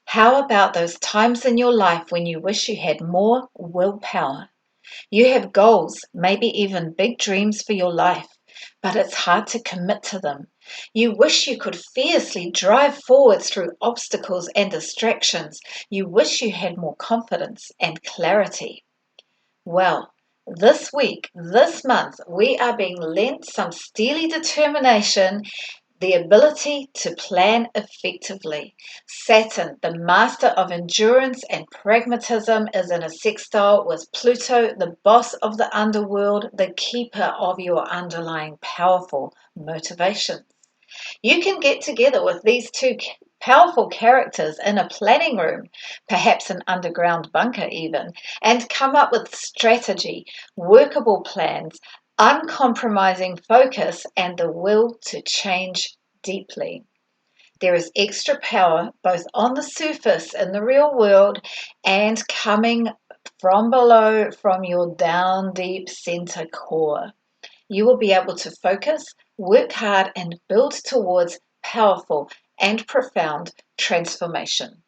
How about those times in your life when you wish you had more willpower? You have goals, maybe even big dreams for your life, but it's hard to commit to them. You wish you could fiercely drive forwards through obstacles and distractions. You wish you had more confidence and clarity. Well, this week, this month, we are being lent some steely determination, the ability to plan effectively. Saturn, the master of endurance and pragmatism, is in a sextile with Pluto, the boss of the underworld, the keeper of your underlying powerful motivations. You can get together with these two powerful characters in a planning room, perhaps an underground bunker even, and come up with strategy, workable plans, uncompromising focus, and the will to change deeply. There is extra power both on the surface in the real world and coming from below from your down deep center core. You will be able to focus, work hard, and build towards powerful and profound transformation.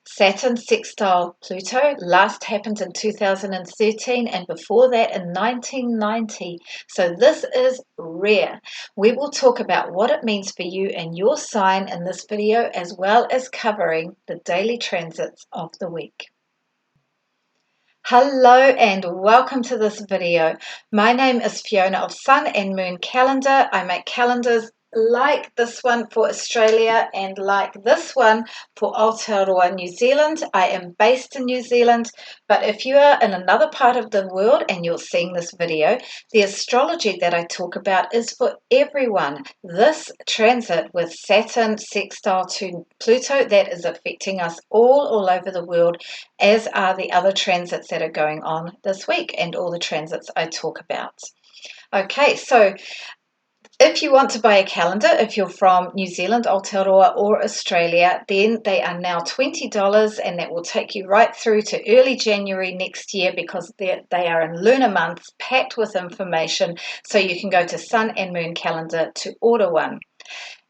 Saturn sextile Pluto last happened in 2013 and before that in 1990. So this is rare. We will talk about what it means for you and your sign in this video, as well as covering the daily transits of the week. Hello and welcome to this video. My name is Fiona of Sun and Moon Calendar. I make calendars like this one for Australia and like this one for Aotearoa, New Zealand. I am based in New Zealand, but if you are in another part of the world and you're seeing this video, the astrology that I talk about is for everyone. This transit with Saturn sextile to Pluto, that is affecting us all over the world, as are the other transits that are going on this week and all the transits I talk about. Okay, so if you want to buy a calendar, if you're from New Zealand, Aotearoa, or Australia, then they are now $20 and that will take you right through to early January next year because they are in lunar months packed with information, so you can go to Sun and Moon Calendar to order one.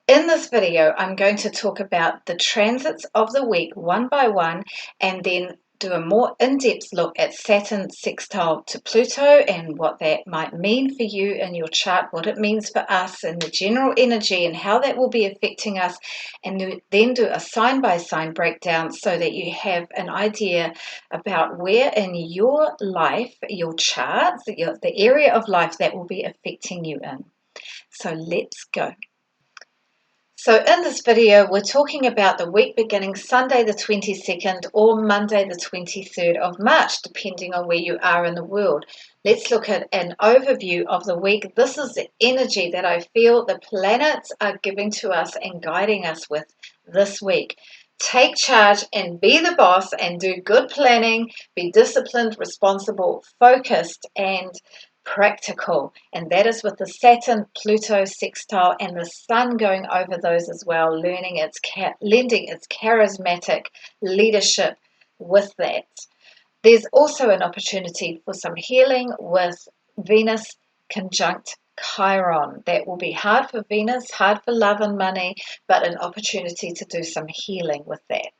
In this video, I'm going to talk about the transits of the week one by one and then do a more in-depth look at Saturn sextile to Pluto and what that might mean for you in your chart, what it means for us and the general energy and how that will be affecting us, and then do a sign-by-sign breakdown so that you have an idea about where in your life, your chart, the area of life that will be affecting you in. So let's go. So in this video, we're talking about the week beginning Sunday the 22nd or Monday the 23rd of March, depending on where you are in the world. Let's look at an overview of the week. This is the energy that I feel the planets are giving to us and guiding us with this week. Take charge and be the boss and do good planning. Be disciplined, responsible, focused, and practical, and that is with the Saturn-Pluto sextile and the Sun going over those as well, lending its charismatic leadership with that. There's also an opportunity for some healing with Venus conjunct Chiron. That will be hard for Venus, hard for love and money, but an opportunity to do some healing with that.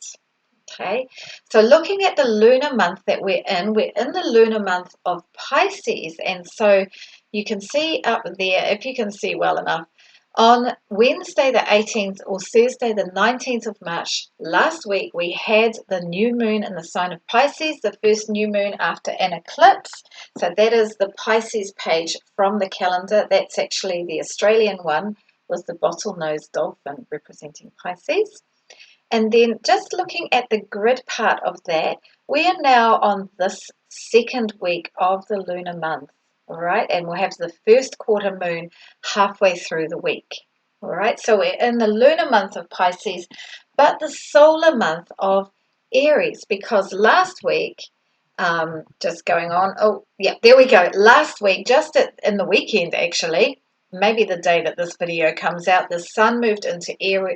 Okay, so looking at the lunar month that we're in the lunar month of Pisces, and so you can see up there, if you can see well enough, on Wednesday the 18th or Thursday the 19th of March last week, we had the new moon in the sign of Pisces, the first new moon after an eclipse. So that is the Pisces page from the calendar. That's actually the Australian one with the bottlenose dolphin representing Pisces. And then just looking at the grid part of that, we are now on this second week of the lunar month, all right? And we'll have the first quarter moon halfway through the week, all right? So we're in the lunar month of Pisces, but the solar month of Aries, because last week, just going on, oh, yeah, there we go. Last week, just in the weekend, actually, maybe the day that this video comes out, the sun moved into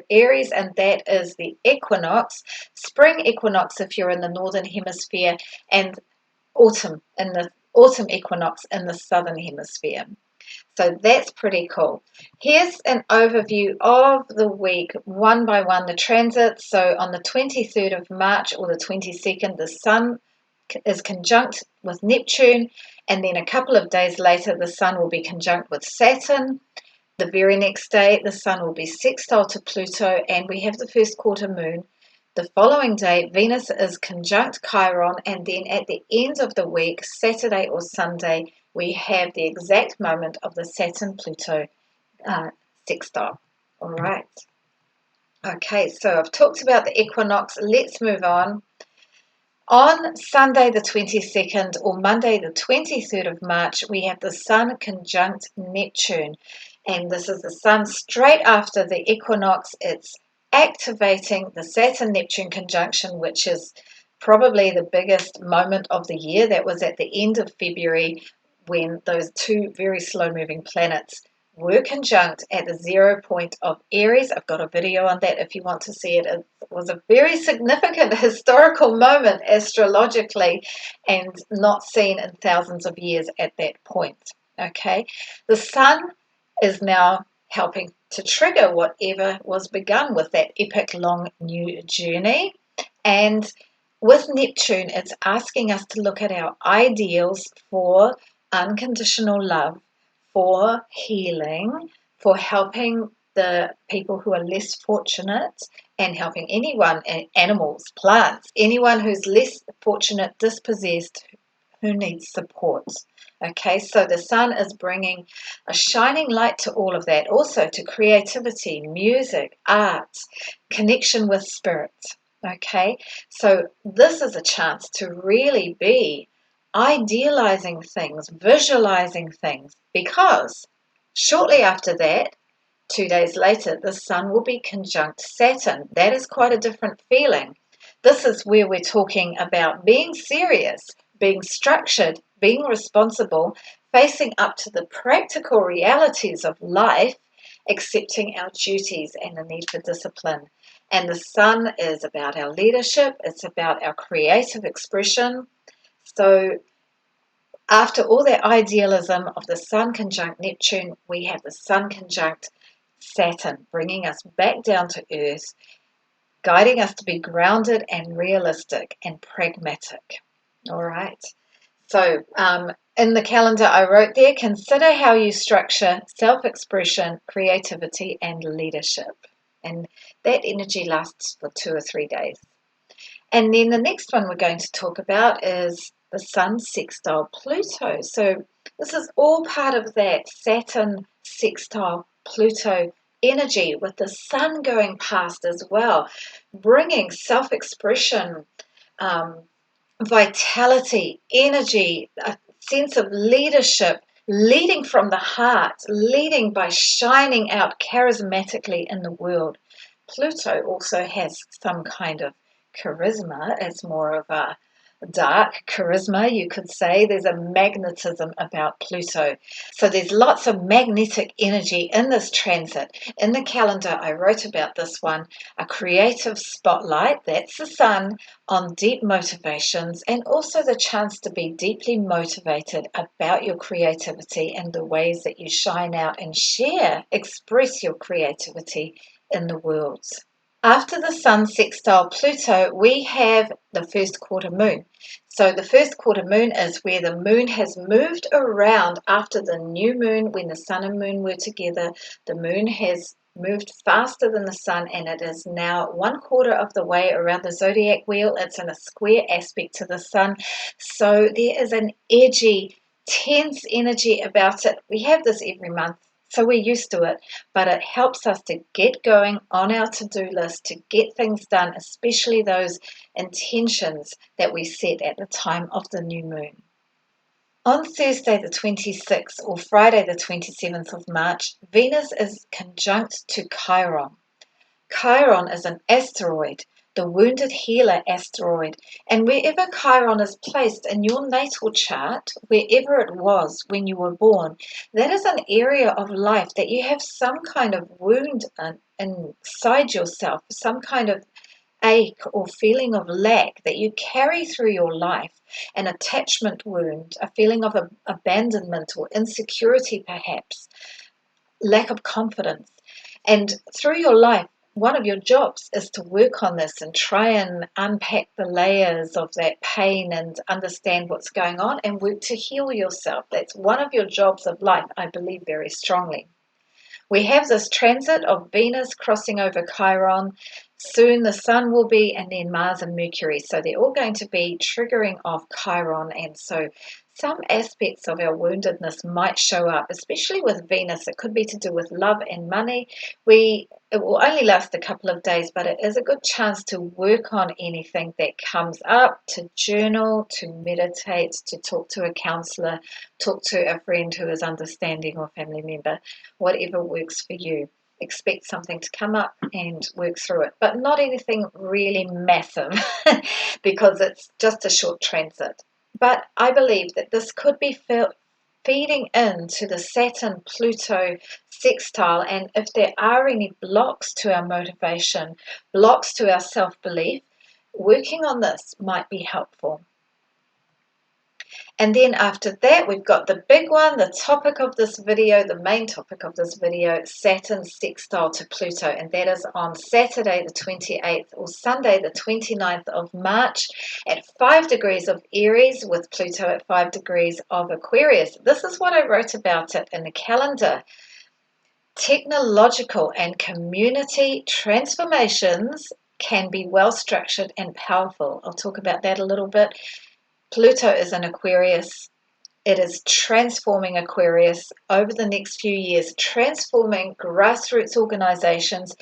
Aries, and that is the equinox, spring equinox if you're in the northern hemisphere, and autumn equinox in the southern hemisphere. So that's pretty cool. Here's an overview of the week, one by one, the transits. So on the 23rd of March or the 22nd, the Sun is conjunct with Neptune, and then a couple of days later, the Sun will be conjunct with Saturn. The very next day, the Sun will be sextile to Pluto, and we have the first quarter moon. The following day, Venus is conjunct Chiron, and then at the end of the week, Saturday or Sunday, we have the exact moment of the Saturn-Pluto sextile. All right. Okay, so I've talked about the equinox. Let's move on. On Sunday the 22nd or Monday the 23rd of March, we have the Sun conjunct Neptune. And this is the Sun straight after the equinox. It's activating the Saturn-Neptune conjunction, which is probably the biggest moment of the year. That was at the end of February when those two very slow-moving planets were conjunct at the 0 point of Aries. I've got a video on that if you want to see it. It was a very significant historical moment astrologically and not seen in thousands of years at that point. Okay, the Sun is now helping to trigger whatever was begun with that epic long new journey. And with Neptune, it's asking us to look at our ideals for unconditional love, for healing, for helping the people who are less fortunate, and helping anyone, animals, plants, anyone who's less fortunate, dispossessed, who needs support. Okay, so the Sun is bringing a shining light to all of that, also to creativity, music, art, connection with spirit. Okay, so this is a chance to really be idealizing things, visualizing things, because shortly after that, 2 days later, the Sun will be conjunct Saturn. That is quite a different feeling. This is where we're talking about being serious, being structured, being responsible, facing up to the practical realities of life, accepting our duties and the need for discipline. And the Sun is about our leadership, it's about our creative expression. So after all that idealism of the Sun conjunct Neptune, we have the Sun conjunct Saturn, bringing us back down to earth, guiding us to be grounded and realistic and pragmatic. All right. So in the calendar I wrote there, consider how you structure self-expression, creativity, and leadership. And that energy lasts for 2 or 3 days. And then the next one we're going to talk about is the Sun sextile Pluto. So this is all part of that Saturn sextile Pluto energy, with the Sun going past as well, bringing self-expression, vitality, energy, a sense of leadership, leading from the heart, leading by shining out charismatically in the world. Pluto also has some kind of charisma. It's more of a dark charisma, you could say. There's a magnetism about Pluto. So there's lots of magnetic energy in this transit. In the calendar, I wrote about this one, a creative spotlight, that's the Sun, on deep motivations, and also the chance to be deeply motivated about your creativity and the ways that you shine out and share, express your creativity in the world. After the Sun sextile Pluto, we have the first quarter moon. So the first quarter moon is where the moon has moved around after the new moon. When the Sun and moon were together, the moon has moved faster than the Sun, and it is now 1/4 of the way around the zodiac wheel. It's in a square aspect to the Sun. So there is an edgy, tense energy about it. We have this every month, so we're used to it, but it helps us to get going on our to-do list, to get things done, especially those intentions that we set at the time of the new moon. On Thursday the 26th or Friday the 27th of March, Venus is conjunct to Chiron. Chiron is an asteroid, the wounded healer asteroid, and wherever Chiron is placed in your natal chart, wherever it was when you were born, that is an area of life that you have some kind of wound inside yourself, some kind of ache or feeling of lack that you carry through your life, an attachment wound, a feeling of abandonment or insecurity perhaps, lack of confidence. And through your life, one of your jobs is to work on this and try and unpack the layers of that pain and understand what's going on and work to heal yourself. That's one of your jobs of life, I believe very strongly. We have this transit of Venus crossing over Chiron. Soon the Sun will be, and then Mars and Mercury. So they're all going to be triggering off Chiron. And so some aspects of our woundedness might show up, especially with Venus. It could be to do with love and money. It will only last a couple of days, but it is a good chance to work on anything that comes up, to journal, to meditate, to talk to a counselor, talk to a friend who is understanding or family member, whatever works for you. Expect something to come up and work through it, but not anything really massive because it's just a short transit. But I believe that this could be feeding into the Saturn-Pluto sextile, and if there are any blocks to our motivation, blocks to our self-belief, working on this might be helpful. And then after that, we've got the big one, the topic of this video, the main topic of this video, Saturn sextile to Pluto, and that is on Saturday the 28th or Sunday the 29th of March at 5 degrees of Aries with Pluto at 5 degrees of Aquarius. This is what I wrote about it in the calendar. Technological and community transformations can be well structured and powerful. I'll talk about that a little bit. Pluto is in Aquarius. It is transforming Aquarius over the next few years, transforming grassroots organizations,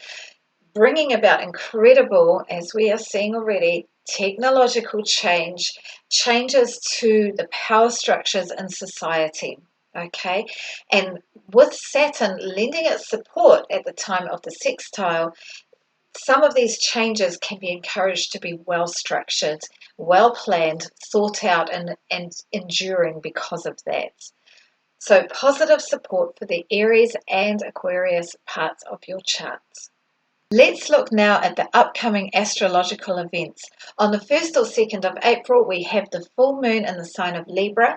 bringing about incredible, as we are seeing already, technological changes to the power structures in society. Okay, and with Saturn lending its support at the time of the sextile, some of these changes can be encouraged to be well structured, well planned, thought out, and enduring because of that. So positive support for the Aries and Aquarius parts of your charts. Let's look now at the upcoming astrological events. On the 1st or 2nd of April, we have the full moon in the sign of Libra.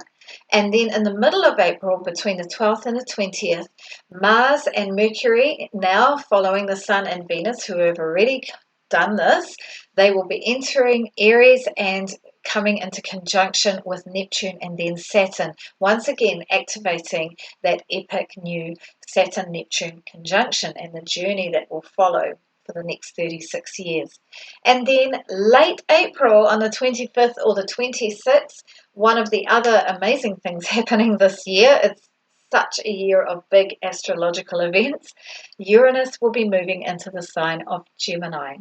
And then in the middle of April, between the 12th and the 20th, Mars and Mercury, now following the Sun and Venus, who have already done this, they will be entering Aries and coming into conjunction with Neptune and then Saturn, once again activating that epic new Saturn-Neptune conjunction and the journey that will follow for the next 36 years. And then late April on the 25th or the 26th, one of the other amazing things happening this year, it's such a year of big astrological events, Uranus will be moving into the sign of Gemini.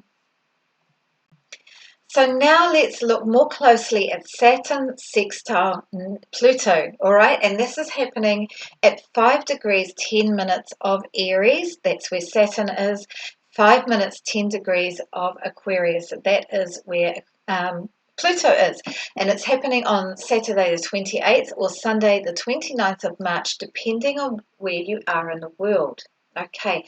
So now let's look more closely at Saturn sextile Pluto, all right? And this is happening at 5 degrees 10 minutes of Aries. That's where Saturn is. 5 minutes 10 degrees of Aquarius. That is where Pluto is. And it's happening on Saturday the 28th or Sunday the 29th of March, depending on where you are in the world. Okay.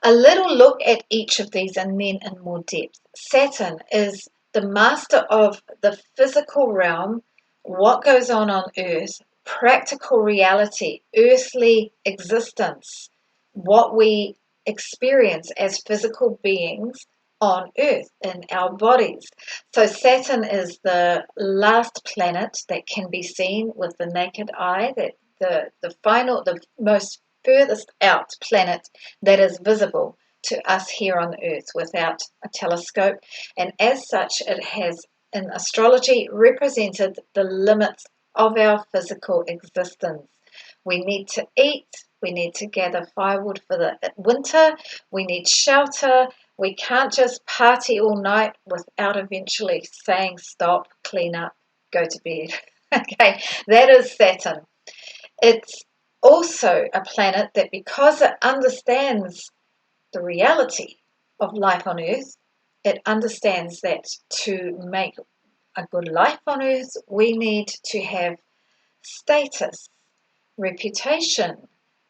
A little look at each of these and then in more depth. Saturn is the master of the physical realm, what goes on Earth, practical reality, earthly existence, what we experience as physical beings on Earth in our bodies. So Saturn is the last planet that can be seen with the naked eye, that the most furthest out planet that is visible to us here on Earth without a telescope, and as such it has in astrology represented the limits of our physical existence. We need to eat, we need to gather firewood for the winter, we need shelter. We can't just party all night without eventually saying stop, clean up, go to bed. Okay, that is Saturn. It's also a planet that, because it understands the reality of life on Earth, it understands that to make a good life on Earth, we need to have status, reputation,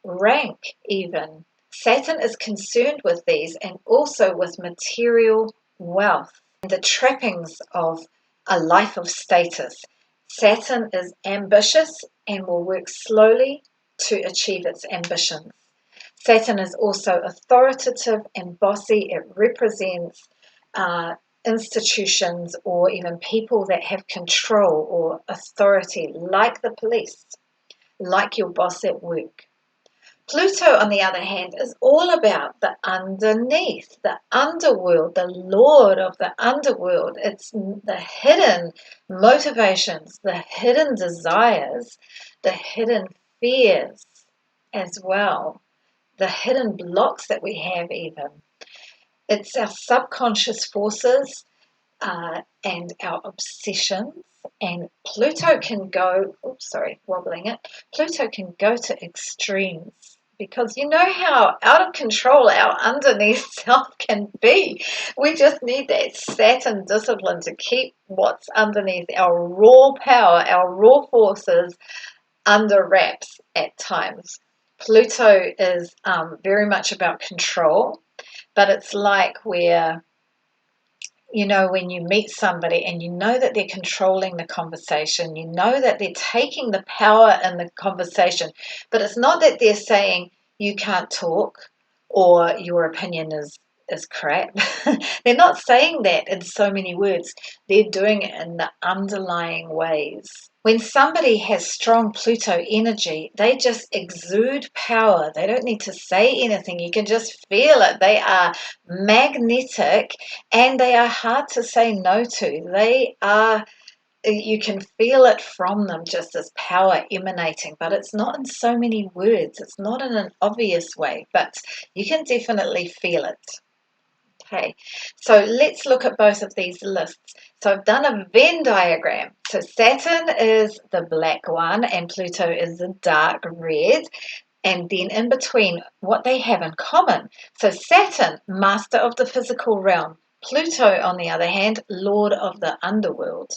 rank even. Saturn is concerned with these and also with material wealth. the trappings of a life of status. Saturn is ambitious and will work slowly to achieve its ambitions. Saturn is also authoritative and bossy. It represents institutions or even people that have control or authority, like the police, like your boss at work. Pluto, on the other hand, is all about the underneath, the underworld, the lord of the underworld. It's the hidden motivations, the hidden desires, the hidden fears as well, the hidden blocks that we have even. It's our subconscious forces and our obsessions. And Pluto can go, wobbling it. Pluto can go to extremes because you know how out of control our underneath self can be. We just need that Saturn discipline to keep what's underneath our raw power, our raw forces under wraps at times. Pluto is very much about control, but it's like where, you know, when you meet somebody and you know that they're controlling the conversation, you know that they're taking the power in the conversation, but it's not that they're saying you can't talk or your opinion is crap. They're not saying that in so many words. They're doing it in the underlying ways. When somebody has strong Pluto energy, they just exude power. They don't need to say anything. You can just feel it. They are magnetic and they are hard to say no to. They are, you can feel it from them, just as power emanating, but it's not in so many words. It's not in an obvious way, but you can definitely feel it. Okay, so let's look at both of these lists. So I've done a Venn diagram. So Saturn is the black one and Pluto is the dark red. And then in between, what they have in common. So Saturn, master of the physical realm. Pluto, on the other hand, lord of the underworld.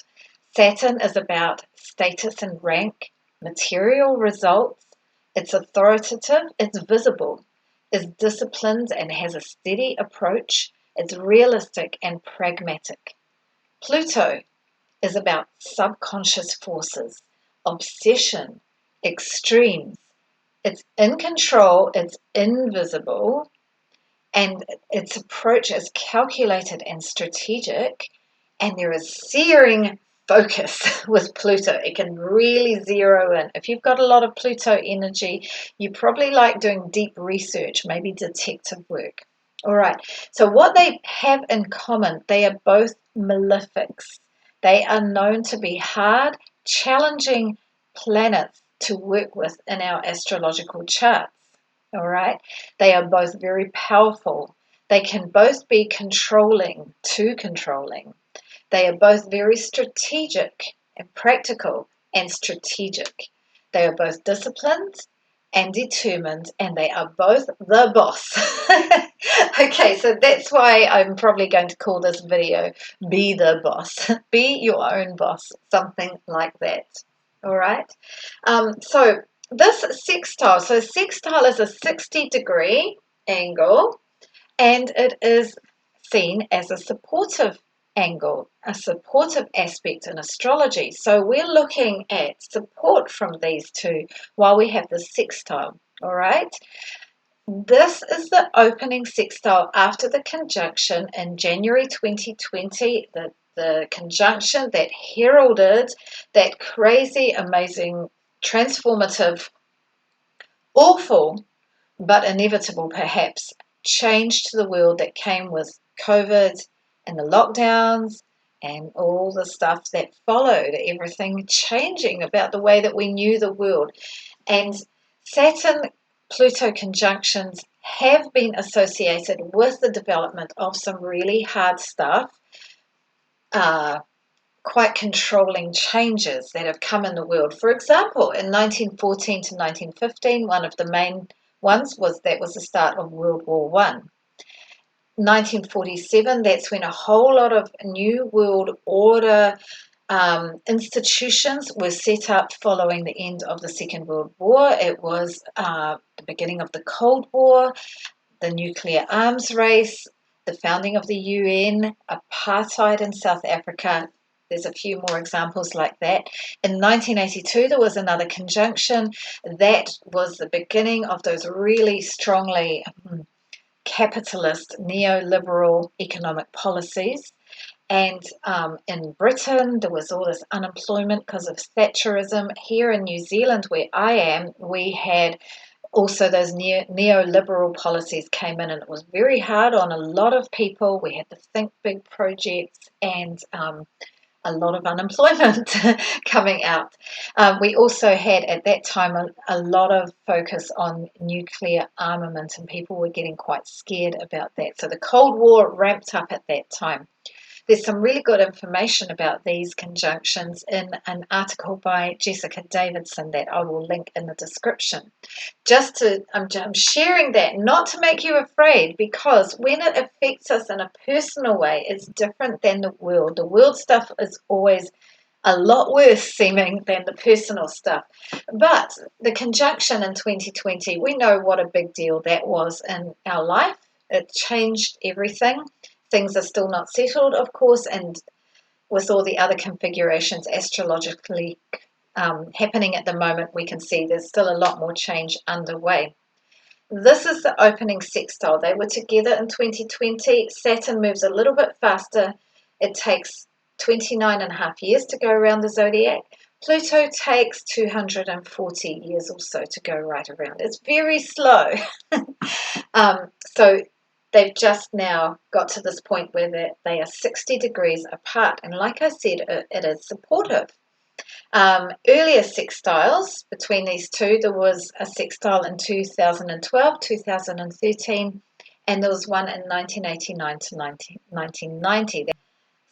Saturn is about status and rank, material results. It's authoritative, it's visible, is disciplined and has a steady approach. It's realistic and pragmatic. Pluto is about subconscious forces, obsession, extremes. It's in control, it's invisible, and its approach is calculated and strategic, and there is searing focus with Pluto. It can really zero in. If you've got a lot of Pluto energy, you probably like doing deep research, maybe detective work. All right, so what they have in common, they are both malefics. They are known to be hard, challenging planets to work with in our astrological charts. All right, they are both very powerful. They can both be controlling, too controlling. They are both very strategic and practical and strategic. They are both disciplined and determined, and they are both the boss. Okay, so that's why I'm probably going to call this video Be the Boss. Be your own boss, something like that. All right. So this sextile, so sextile is a 60-degree angle, and it is seen as a supportive angle, a supportive aspect in astrology. So we're looking at support from these two while we have the sextile. All right. This is the opening sextile after the conjunction in January 2020, the conjunction that heralded that crazy, amazing, transformative, awful, but inevitable perhaps, change to the world that came with COVID and the lockdowns and all the stuff that followed, everything changing about the way that we knew the world. And Saturn-Pluto conjunctions have been associated with the development of some really hard stuff, quite controlling changes that have come in the world. For example, in 1914 to 1915, one of the main ones was the start of World War One. 1947, that's when a whole lot of New World Order institutions were set up following the end of the Second World War. It was the beginning of the Cold War, the nuclear arms race, the founding of the UN, apartheid in South Africa. There's a few more examples like that. In 1982, there was another conjunction. That was the beginning of those really strongly capitalist, neoliberal economic policies. And in Britain, there was all this unemployment because of Thatcherism. Here in New Zealand, where I am, we had also those neoliberal policies came in, and it was very hard on a lot of people. We had the Think Big projects and a lot of unemployment coming out. We also had at that time a lot of focus on nuclear armament, and people were getting quite scared about that. So the Cold War ramped up at that time. There's some really good information about these conjunctions in an article by Jessica Davidson that I will link in the description. I'm sharing that not to make you afraid, because when it affects us in a personal way, it's different than the world. The world stuff is always a lot worse seeming than the personal stuff. But the conjunction in 2020, we know what a big deal that was in our life. It changed everything. Things are still not settled, of course, and with all the other configurations astrologically happening at the moment, we can see there's still a lot more change underway. This is the opening sextile. They were together in 2020. Saturn moves a little bit faster. It takes 29 and a half years to go around the zodiac. Pluto takes 240 years or so to go right around. It's very slow. So they've just now got to this point where they are 60 degrees apart. And like I said, it is supportive. Earlier sextiles between these two, there was a sextile in 2012, 2013, and there was one in 1989 to 1990.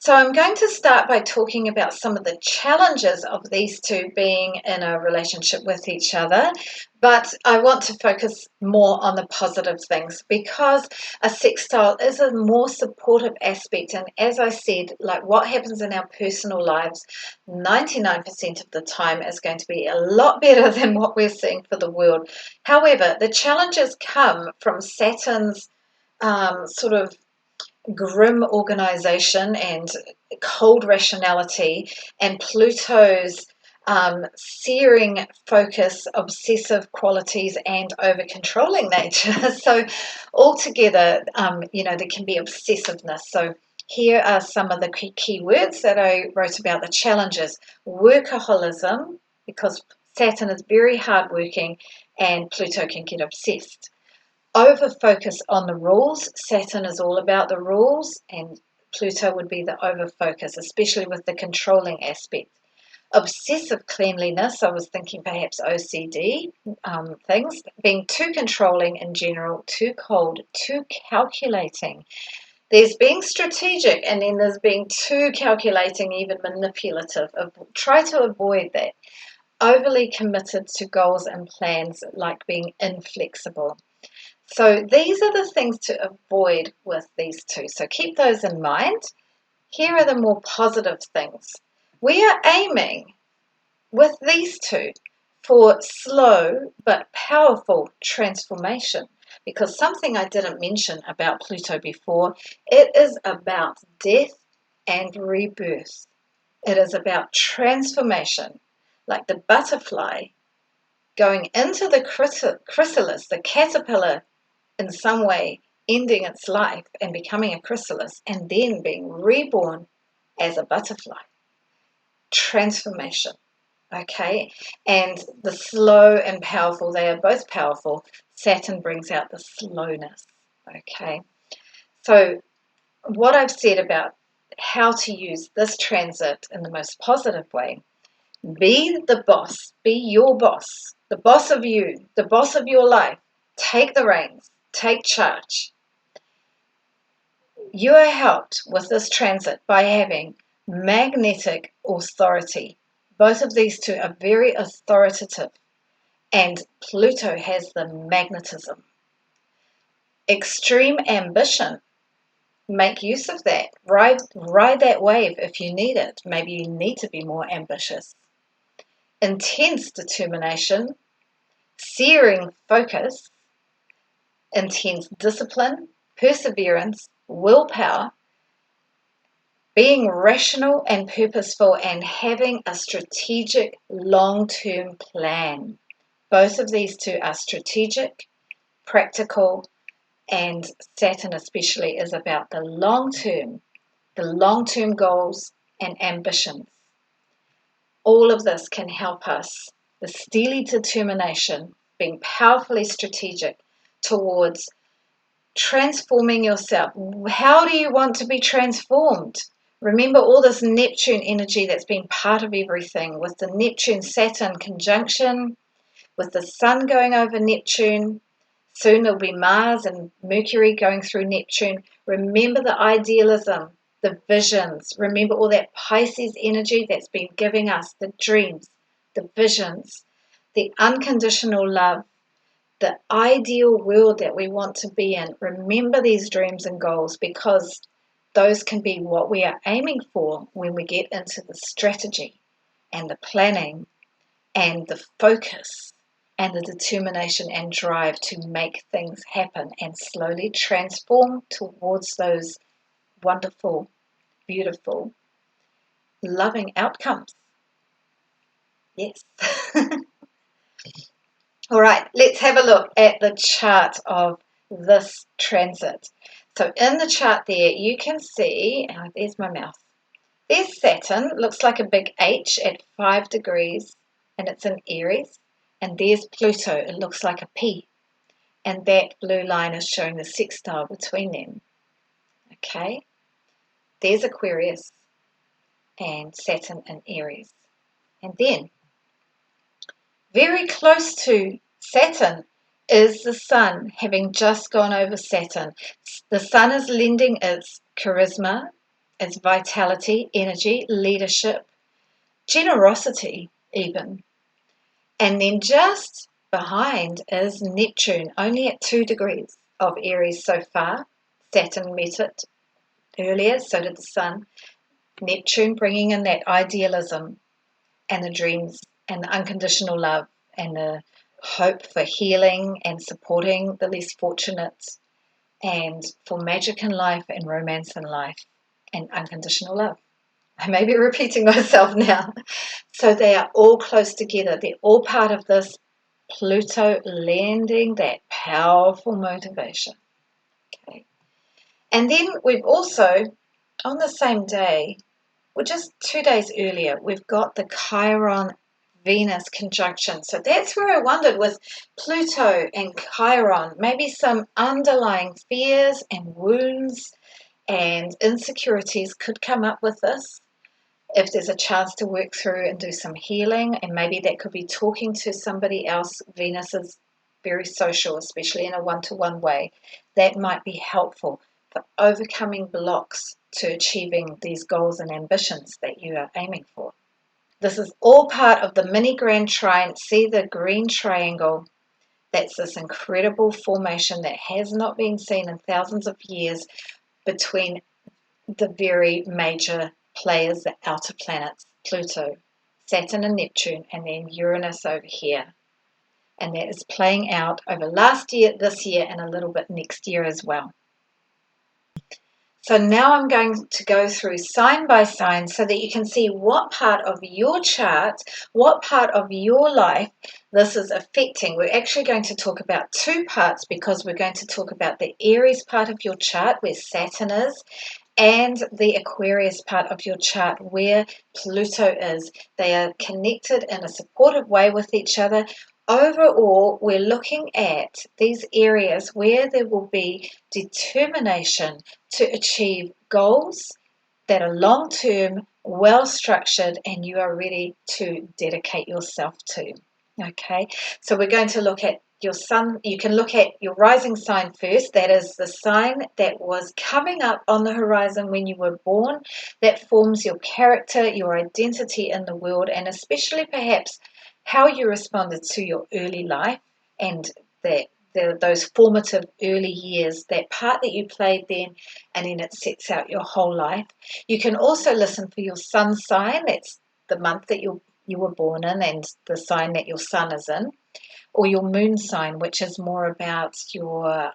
So I'm going to start by talking about some of the challenges of these two being in a relationship with each other, but I want to focus more on the positive things, because a sextile is a more supportive aspect. And as I said, like what happens in our personal lives, 99% of the time is going to be a lot better than what we're seeing for the world. However, the challenges come from Saturn's sort of grim organization and cold rationality, and Pluto's searing focus, obsessive qualities, and over controlling nature. So altogether, there can be obsessiveness. So here are some of the key words that I wrote about the challenges. Workaholism, because Saturn is very hardworking and Pluto can get obsessed. Over focus on the rules. Saturn is all about the rules, and Pluto would be the over focus, especially with the controlling aspect. Obsessive cleanliness, I was thinking perhaps OCD things, being too controlling in general, too cold, too calculating. There's being strategic, and then there's being too calculating, even manipulative. Try to avoid that. Overly committed to goals and plans, like being inflexible. So these are the things to avoid with these two. So keep those in mind. Here are the more positive things. We are aiming with these two for slow but powerful transformation, because something I didn't mention about Pluto before, it is about death and rebirth. It is about transformation, like the butterfly going into the chrysalis, the caterpillar, in some way ending its life and becoming a chrysalis, and then being reborn as a butterfly. Transformation. Okay, and the slow and powerful, they are both powerful. Saturn brings out the slowness. Okay, so what I've said about how to use this transit in the most positive way: be the boss, be your boss, the boss of you, the boss of your life. Take the reins, take charge. You are helped with this transit by having magnetic authority. Both of these two are very authoritative, and Pluto has the magnetism. Extreme ambition. Make use of that. Ride that wave if you need it. Maybe you need to be more ambitious. Intense determination, searing focus, intense discipline, perseverance, willpower, being rational and purposeful, and having a strategic long-term plan. Both of these two are strategic, practical, and Saturn especially is about the long-term goals and ambitions. All of this can help us, the steely determination, being powerfully strategic towards transforming yourself. How do you want to be transformed? Remember all this Neptune energy that's been part of everything, with the Neptune-Saturn conjunction, with the Sun going over Neptune. Soon there'll be Mars and Mercury going through Neptune. Remember the idealism, the visions. Remember all that Pisces energy that's been giving us the dreams, the visions, the unconditional love, the ideal world that we want to be in. Remember these dreams and goals, because those can be what we are aiming for when we get into the strategy and the planning and the focus and the determination and drive to make things happen and slowly transform towards those wonderful, beautiful, loving outcomes. Yes. All right, let's have a look at the chart of this transit. So in the chart there, you can see, there's my mouse. There's Saturn, looks like a big H at 5 degrees, and it's in Aries. And there's Pluto, it looks like a P. And that blue line is showing the sextile between them. Okay, there's Aquarius and Saturn in Aries. And then, very close to Saturn is the Sun, having just gone over Saturn. The Sun is lending its charisma, its vitality, energy, leadership, generosity even. And then just behind is Neptune, only at 2 degrees of Aries so far. Saturn met it earlier, so did the Sun. Neptune bringing in that idealism and the dreams and the unconditional love and the hope for healing and supporting the less fortunate, and for magic in life and romance in life and unconditional love. I may be repeating myself now. So they are all close together. They're all part of this Pluto landing, that powerful motivation. Okay. And then we've also, on the same day, well, just 2 days earlier, we've got the Chiron Venus conjunction. So that's where I wondered, with Pluto and Chiron, maybe some underlying fears and wounds and insecurities could come up with this. If there's a chance to work through and do some healing, and maybe that could be talking to somebody else. Venus is very social, especially in a one-to-one way. That might be helpful for overcoming blocks to achieving these goals and ambitions that you are aiming for. This is all part of the mini grand trine. See the green triangle? That's this incredible formation that has not been seen in thousands of years between the very major players, the outer planets, Pluto, Saturn and Neptune, and then Uranus over here. And that is playing out over last year, this year, and a little bit next year as well. So now I'm going to go through sign by sign so that you can see what part of your chart, what part of your life this is affecting. We're actually going to talk about 2 parts, because we're going to talk about the Aries part of your chart where Saturn is, and the Aquarius part of your chart where Pluto is. They are connected in a supportive way with each other. Overall, we're looking at these areas where there will be determination to achieve goals that are long-term, well-structured, and you are ready to dedicate yourself to. Okay, so we're going to look at your sun. You can look at your rising sign first. That is the sign that was coming up on the horizon when you were born. That forms your character, your identity in the world, and especially perhaps how you responded to your early life and those formative early years, that part that you played then, and then it sets out your whole life. You can also listen for your sun sign. That's the month that you were born in and the sign that your sun is in, or your moon sign, which is more about your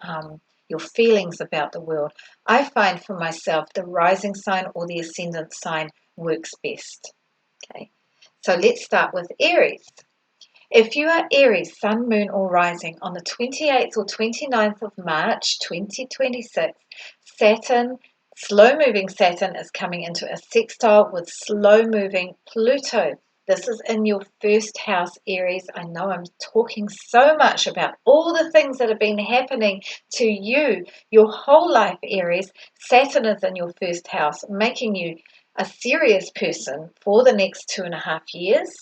your feelings about the world. I find for myself the rising sign or the ascendant sign works best. Okay, so let's start with Aries. If you are Aries, Sun, Moon or Rising on the 28th or 29th of March 2026, Saturn, slow-moving Saturn is coming into a sextile with slow-moving Pluto. This is in your first house, Aries. I know I'm talking so much about all the things that have been happening to you your whole life, Aries. Saturn is in your first house, making you a serious person for the next 2.5 years,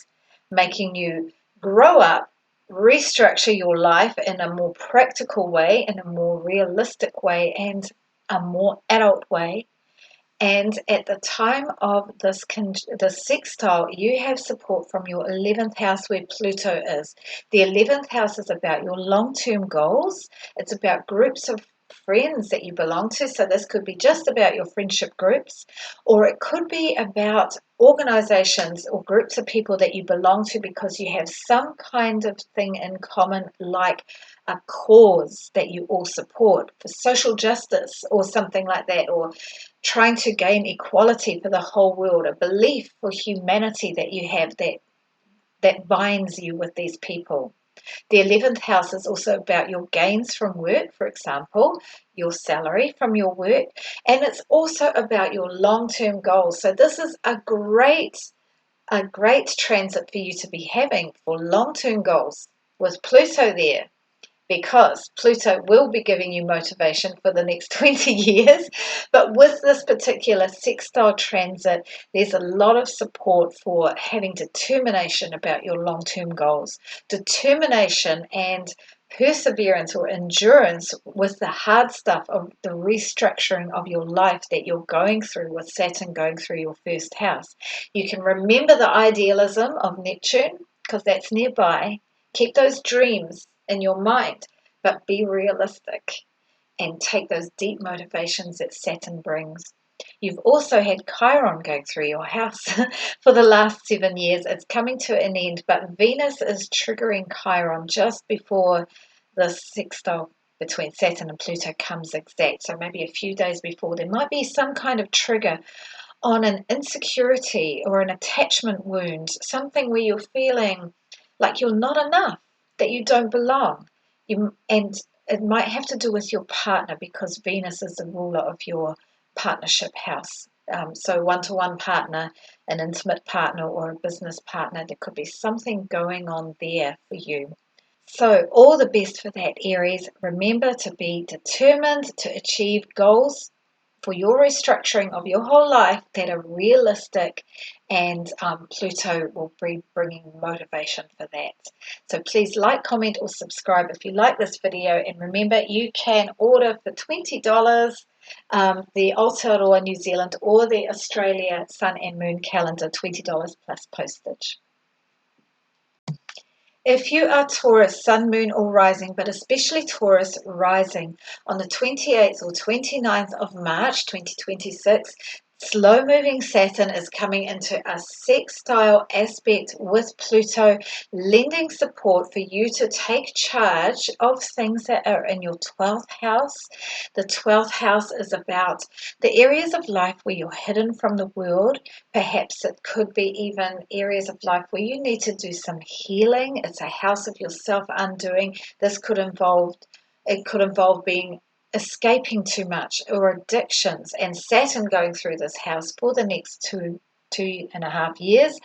making you grow up, restructure your life in a more practical way, in a more realistic way, and a more adult way. And at the time of this sextile, you have support from your 11th house where Pluto is. The 11th house is about your long-term goals. It's about groups of friends that you belong to. So this could be just about your friendship groups, or it could be about organizations or groups of people that you belong to because you have some kind of thing in common, like a cause that you all support for social justice or something like that, or trying to gain equality for the whole world, a belief for humanity that you have that binds you with these people. The 11th house is also about your gains from work, for example, your salary from your work, and it's also about your long-term goals. So this is a great transit for you to be having for long-term goals with Pluto there, because Pluto will be giving you motivation for the next 20 years. But with this particular sextile transit, there's a lot of support for having determination about your long-term goals, determination and perseverance or endurance with the hard stuff of the restructuring of your life that you're going through with Saturn going through your first house. You can remember the idealism of Neptune because that's nearby. Keep those dreams in your mind, but be realistic and take those deep motivations that Saturn brings. You've also had Chiron going through your house for the last 7 years. It's coming to an end, but Venus is triggering Chiron just before the sextile between Saturn and Pluto comes exact. So maybe a few days before, there might be some kind of trigger on an insecurity or an attachment wound, something where you're feeling like you're not enough, that you don't belong. And it might have to do with your partner because Venus is the ruler of your partnership house. So one-to-one partner, an intimate partner, or a business partner, there could be something going on there for you. So all the best for that, Aries. Remember to be determined to achieve goals for your restructuring of your whole life that are realistic, and Pluto will be bringing motivation for that. So please like, comment or subscribe if you like this video, and remember you can order for $20 the Aotearoa New Zealand or the Australia Sun and Moon calendar, $20 plus postage. If you are Taurus, Sun, Moon or Rising, but especially Taurus Rising, on the 28th or 29th of March 2026, slow-moving Saturn is coming into a sextile aspect with Pluto, lending support for you to take charge of things that are in your 12th house. The 12th house is about the areas of life where you're hidden from the world. Perhaps it could be even areas of life where you need to do some healing. It's a house of your self-undoing. This could involve being escaping too much or addictions, and Saturn going through this house for the next 2.5 years.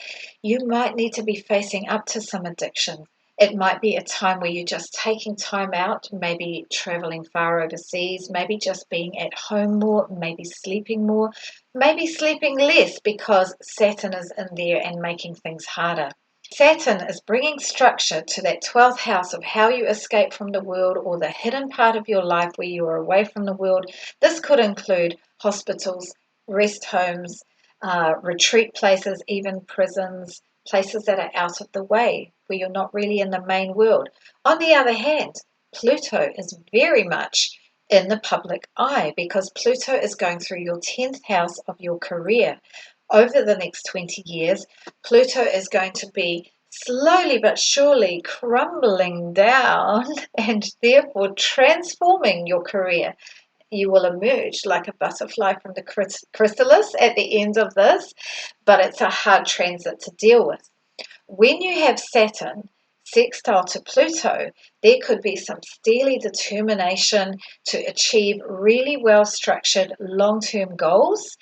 You might need to be facing up to some addiction. It might be a time where you're just taking time out, maybe traveling far overseas, maybe just being at home more, maybe sleeping more, maybe sleeping less because Saturn is in there and making things harder. Saturn is bringing structure to that 12th house of how you escape from the world or the hidden part of your life where you are away from the world. This could include hospitals, rest homes, retreat places, even prisons, places that are out of the way where you're not really in the main world. On the other hand, Pluto is very much in the public eye because Pluto is going through your 10th house of your career. Over the next 20 years, Pluto is going to be slowly but surely crumbling down and therefore transforming your career. You will emerge like a butterfly from the chrysalis at the end of this, but it's a hard transit to deal with. When you have Saturn sextile to Pluto, there could be some steely determination to achieve really well structured long term goals.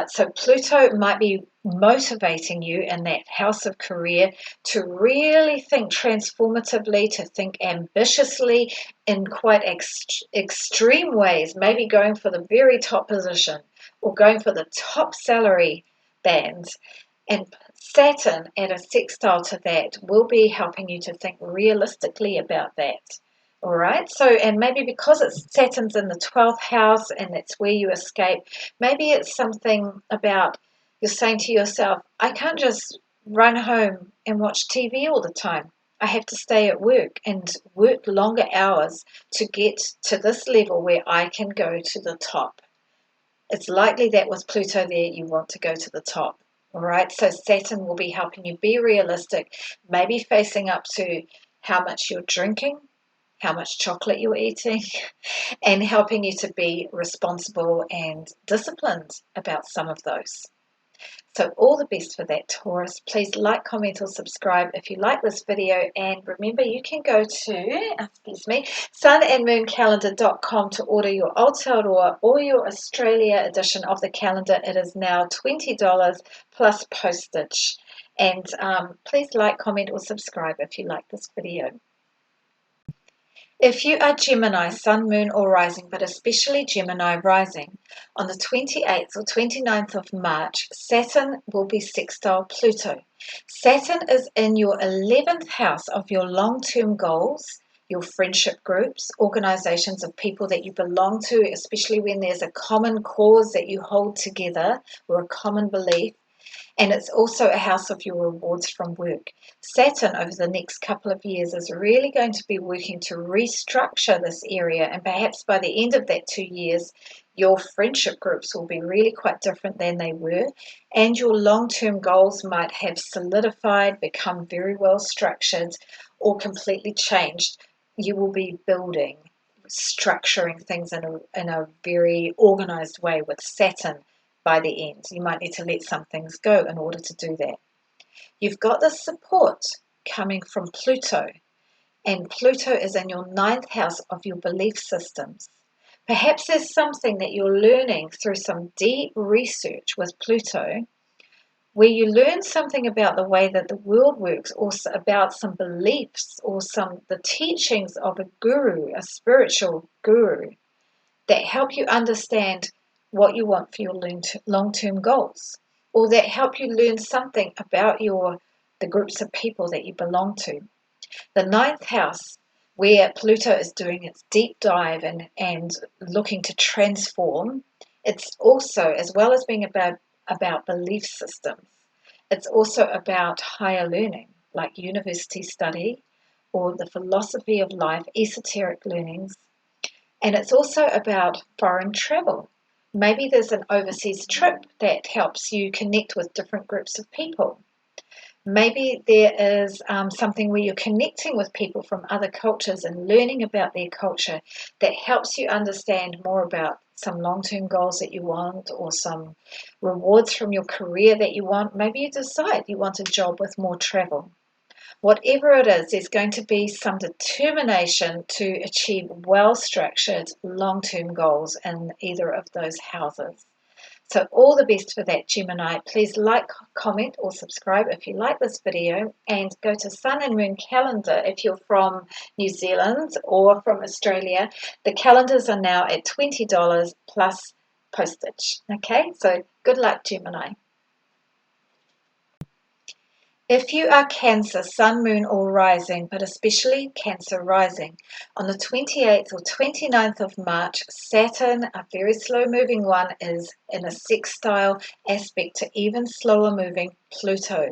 So, Pluto might be motivating you in that house of career to really think transformatively, to think ambitiously in quite extreme ways, maybe going for the very top position or going for the top salary bands. And Saturn at a sextile to that will be helping you to think realistically about that. All right. So, and maybe because Saturn's in the 12th house and that's where you escape, maybe it's something about you're saying to yourself, I can't just run home and watch TV all the time. I have to stay at work and work longer hours to get to this level where I can go to the top. It's likely that with Pluto there, you want to go to the top. All right, so Saturn will be helping you be realistic, maybe facing up to how much you're drinking, how much chocolate you're eating, and helping you to be responsible and disciplined about some of those. So all the best for that, Taurus. Please like, comment, or subscribe if you like this video. And remember, you can go to, sunandmooncalendar.com to order your Aotearoa or your Australia edition of the calendar. It is now $20 plus postage. And please like, comment, or subscribe if you like this video. If you are Gemini, Sun, Moon, or Rising, but especially Gemini Rising, on the 28th or 29th of March, Saturn will be sextile Pluto. Saturn is in your 11th house of your long-term goals, your friendship groups, organizations of people that you belong to, especially when there's a common cause that you hold together or a common belief. And it's also a house of your rewards from work. Saturn, over the next couple of years, is really going to be working to restructure this area. And perhaps by the end of that 2 years, your friendship groups will be really quite different than they were. And your long-term goals might have solidified, become very well structured, or completely changed. You will be building, structuring things in a very organized way with Saturn by the end. You might need to let some things go in order to do that. You've got the support coming from Pluto, and Pluto is in your 9th house of your belief systems. Perhaps there's something that you're learning through some deep research with Pluto where you learn something about the way that the world works, or about some beliefs or the teachings of a guru, a spiritual guru, that help you understand what you want for your long-term goals, or that help you learn something about the groups of people that you belong to. The 9th house, where Pluto is doing its deep dive and looking to transform, it's also, as well as being about belief systems, it's also about higher learning, like university study or the philosophy of life, esoteric learnings. And it's also about foreign travel. Maybe there's an overseas trip that helps you connect with different groups of people. Maybe there is something where you're connecting with people from other cultures and learning about their culture that helps you understand more about some long-term goals that you want, or some rewards from your career that you want. Maybe you decide you want a job with more travel. Whatever it is, there's going to be some determination to achieve well-structured long-term goals in either of those houses. So all the best for that, Gemini. Please like, comment, or subscribe if you like this video, and go to Sun and Moon Calendar if you're from New Zealand or from Australia. The calendars are now at $20 plus postage. Okay, so good luck, Gemini. If you are Cancer, Sun, Moon, or Rising, but especially Cancer Rising, on the 28th or 29th of March, Saturn, a very slow-moving one, is in a sextile aspect to even slower-moving Pluto.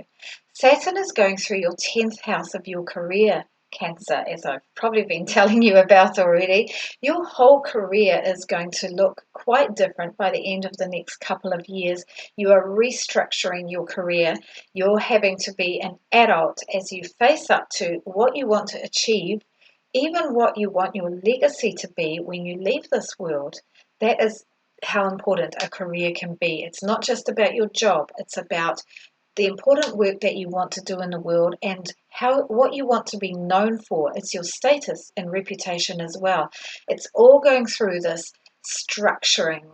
Saturn is going through your 10th house of your career, Cancer, as I've probably been telling you about already, your whole career is going to look quite different by the end of the next couple of years. You are restructuring your career. You're having to be an adult as you face up to what you want to achieve, even what you want your legacy to be when you leave this world. That is how important a career can be. It's not just about your job, it's about the important work that you want to do in the world and what you want to be known for. It's your status and reputation as well. It's all going through this structuring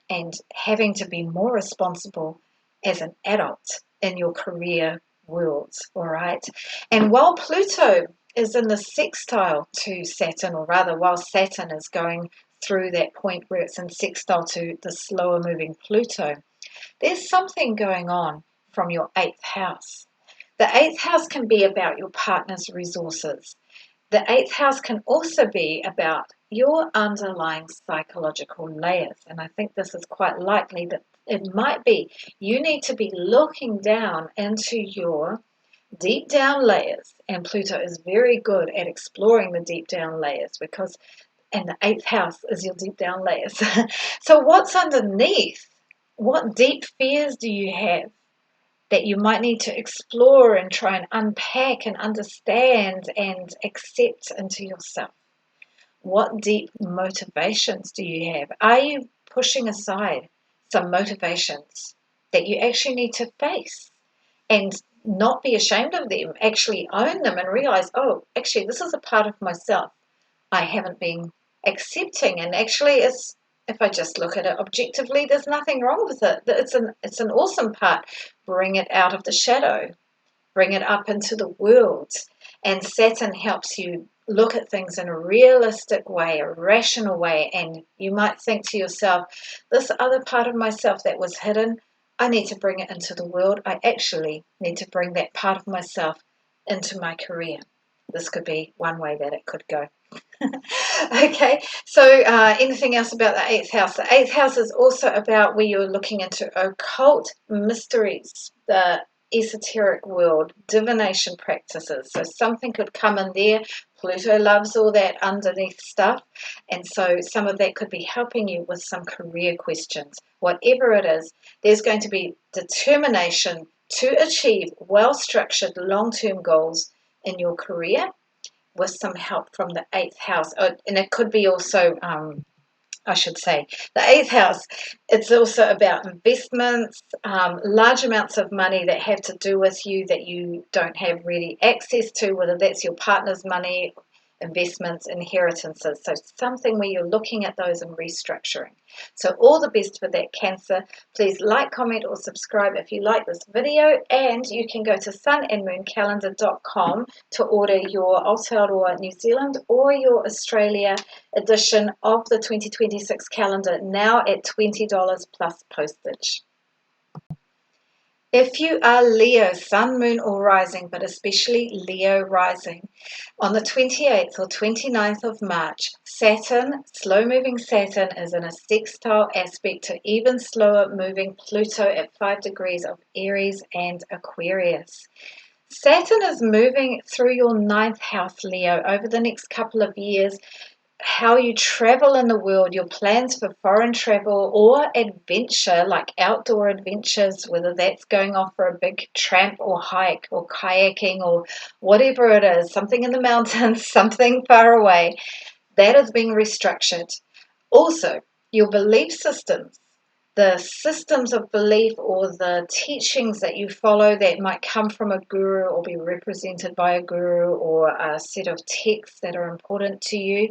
and having to be more responsible as an adult in your career worlds, all right? And while Pluto is in the sextile to Saturn, or rather while Saturn is going through that point where it's in sextile to the slower moving Pluto, there's something going on from your 8th house. The 8th house can be about your partner's resources. The 8th house can also be about your underlying psychological layers. And I think this is quite likely that it might be you need to be looking down into your deep down layers. And Pluto is very good at exploring the deep down layers and the 8th house is your deep down layers. So what's underneath? What deep fears do you have that you might need to explore and try and unpack and understand and accept into yourself? What deep motivations do you have? Are you pushing aside some motivations that you actually need to face and not be ashamed of them, actually own them and realize, oh, actually, this is a part of myself I haven't been accepting, and actually if I just look at it objectively, there's nothing wrong with it. It's an awesome part. Bring it out of the shadow, bring it up into the world. And Saturn helps you look at things in a realistic way, a rational way, and you might think to yourself, this other part of myself that was hidden, I need to bring it into the world. I actually need to bring that part of myself into my career. This could be one way that it could go. Okay, so anything else about the 8th house? The 8th house is also about where you're looking into occult mysteries, the esoteric world, divination practices. So something could come in there. Pluto loves all that underneath stuff, and so some of that could be helping you with some career questions. Whatever it is, there's going to be determination to achieve well-structured long-term goals in your career with some help from the 8th house. And it could be also, I should say, the 8th house, it's also about investments, large amounts of money that have to do with you that you don't have really access to, whether that's your partner's money, investments, inheritances. So something where you're looking at those and restructuring. So all the best for that, Cancer. Please like, comment, or subscribe if you like this video, and you can go to sunandmooncalendar.com to order your Aotearoa New Zealand or your Australia edition of the 2026 calendar, now at $20 plus postage. If you are Leo, Sun, Moon, or Rising, but especially Leo Rising, on the 28th or 29th of March, Saturn, slow-moving Saturn, is in a sextile aspect to even slower-moving Pluto at 5 degrees of Aries and Aquarius. Saturn is moving through your 9th house, Leo, over the next couple of years. How you travel in the world, your plans for foreign travel or adventure, like outdoor adventures, whether that's going off for a big tramp or hike or kayaking or whatever it is, something in the mountains, something far away, that is being restructured. Also, your belief systems, the systems of belief or the teachings that you follow that might come from a guru or be represented by a guru or a set of texts that are important to you.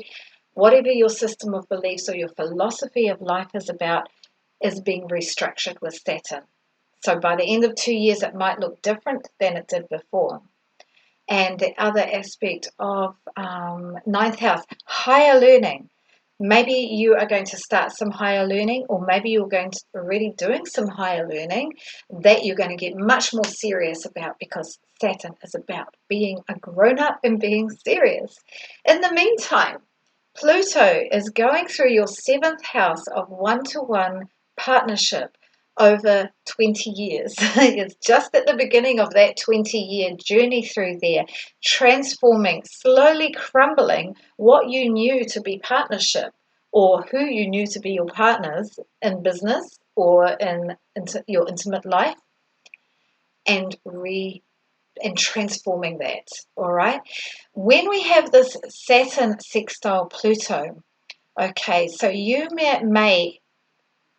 Whatever your system of beliefs or your philosophy of life is about is being restructured with Saturn. So by the end of 2 years, it might look different than it did before. And the other aspect of 9th house, higher learning. Maybe you are going to start some higher learning, or maybe you're going to already doing some higher learning that you're going to get much more serious about, because Saturn is about being a grown-up and being serious. In the meantime, Pluto is going through your 7th house of one-to-one partnership, over 20 years. It's just at the beginning of that 20-year journey through there, transforming, slowly crumbling what you knew to be partnership, or who you knew to be your partners in business or in your intimate life, and transforming that. All right. When we have this Saturn sextile Pluto, okay, so you may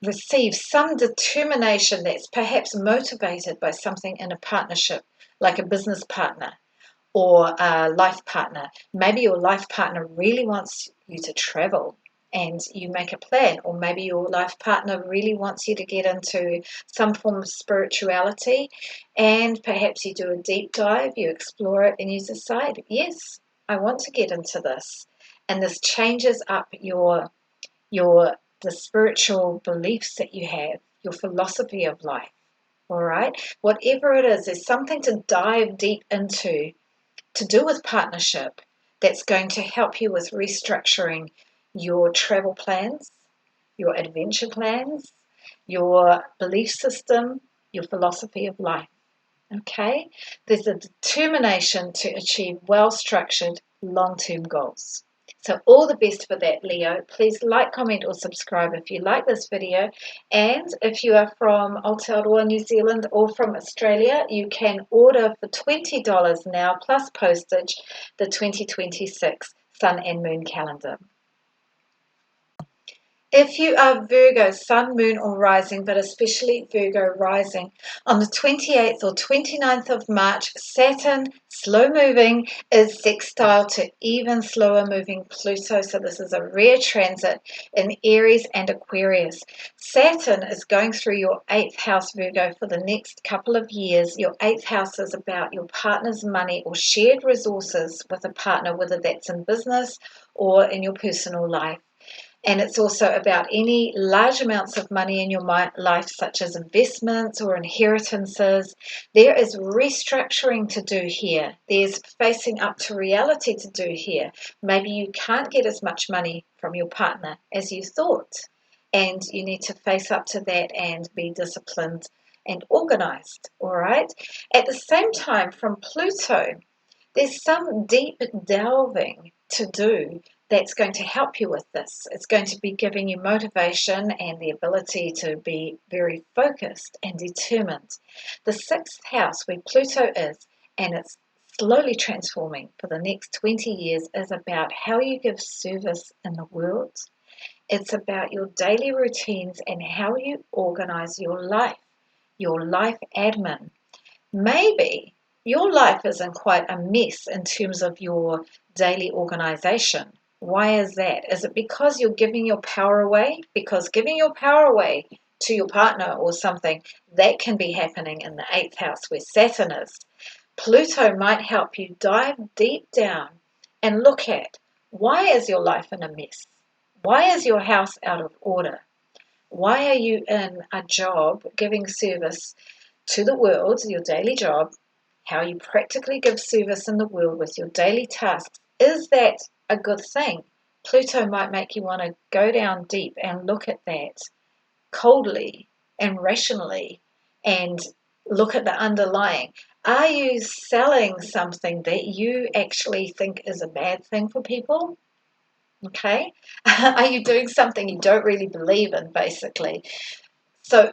receive some determination that's perhaps motivated by something in a partnership, like a business partner or a life partner. Maybe your life partner really wants you to travel and you make a plan, or maybe your life partner really wants you to get into some form of spirituality, and perhaps you do a deep dive, you explore it, and you decide, yes, I want to get into this. And this changes up the spiritual beliefs that you have, your philosophy of life. All right, whatever it is, there's something to dive deep into to do with partnership that's going to help you with restructuring your travel plans, your adventure plans, your belief system, your philosophy of life. Okay, there's a determination to achieve well-structured long-term goals. So all the best for that, Leo. Please like, comment, or subscribe if you like this video. And if you are from Aotearoa, New Zealand, or from Australia, you can order for $20 now, plus postage, the 2026 Sun and Moon calendar. If you are Virgo, Sun, Moon, or Rising, but especially Virgo Rising, on the 28th or 29th of March, Saturn, slow moving, is sextile to even slower moving Pluto. So this is a rare transit in Aries and Aquarius. Saturn is going through your 8th house, Virgo, for the next couple of years. Your 8th house is about your partner's money or shared resources with a partner, whether that's in business or in your personal life. And it's also about any large amounts of money in your life, such as investments or inheritances. There is restructuring to do here. There's facing up to reality to do here. Maybe you can't get as much money from your partner as you thought, and you need to face up to that and be disciplined and organized, all right? At the same time, from Pluto, there's some deep delving to do that's going to help you with this. It's going to be giving you motivation and the ability to be very focused and determined. The 6th house, where Pluto is, and it's slowly transforming for the next 20 years, is about how you give service in the world. It's about your daily routines and how you organize your life admin. Maybe your life is in quite a mess in terms of your daily organization. Why is that? Is it because you're giving your power away? Because giving your power away to your partner or something, that can be happening in the 8th house where Saturn is. Pluto might help you dive deep down and look at, why is your life in a mess? Why is your house out of order? Why are you in a job giving service to the world, your daily job, how you practically give service in the world with your daily tasks? Is that a good thing? Pluto might make you want to go down deep and look at that coldly and rationally and look at the underlying. Are you selling something that you actually think is a bad thing for people? Okay. Are you doing something you don't really believe in, basically? So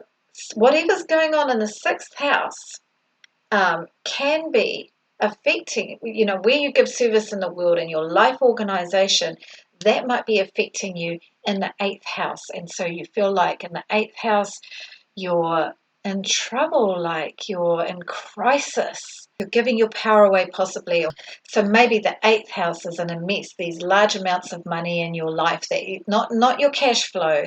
whatever's going on in the 6th house can be affecting, where you give service in the world and your life organization, that might be affecting you in the 8th house. And so you feel like in the 8th house, you're in trouble, like you're in crisis. You're giving your power away possibly. So maybe the 8th house is in a mess. These large amounts of money in your life, that not your cash flow,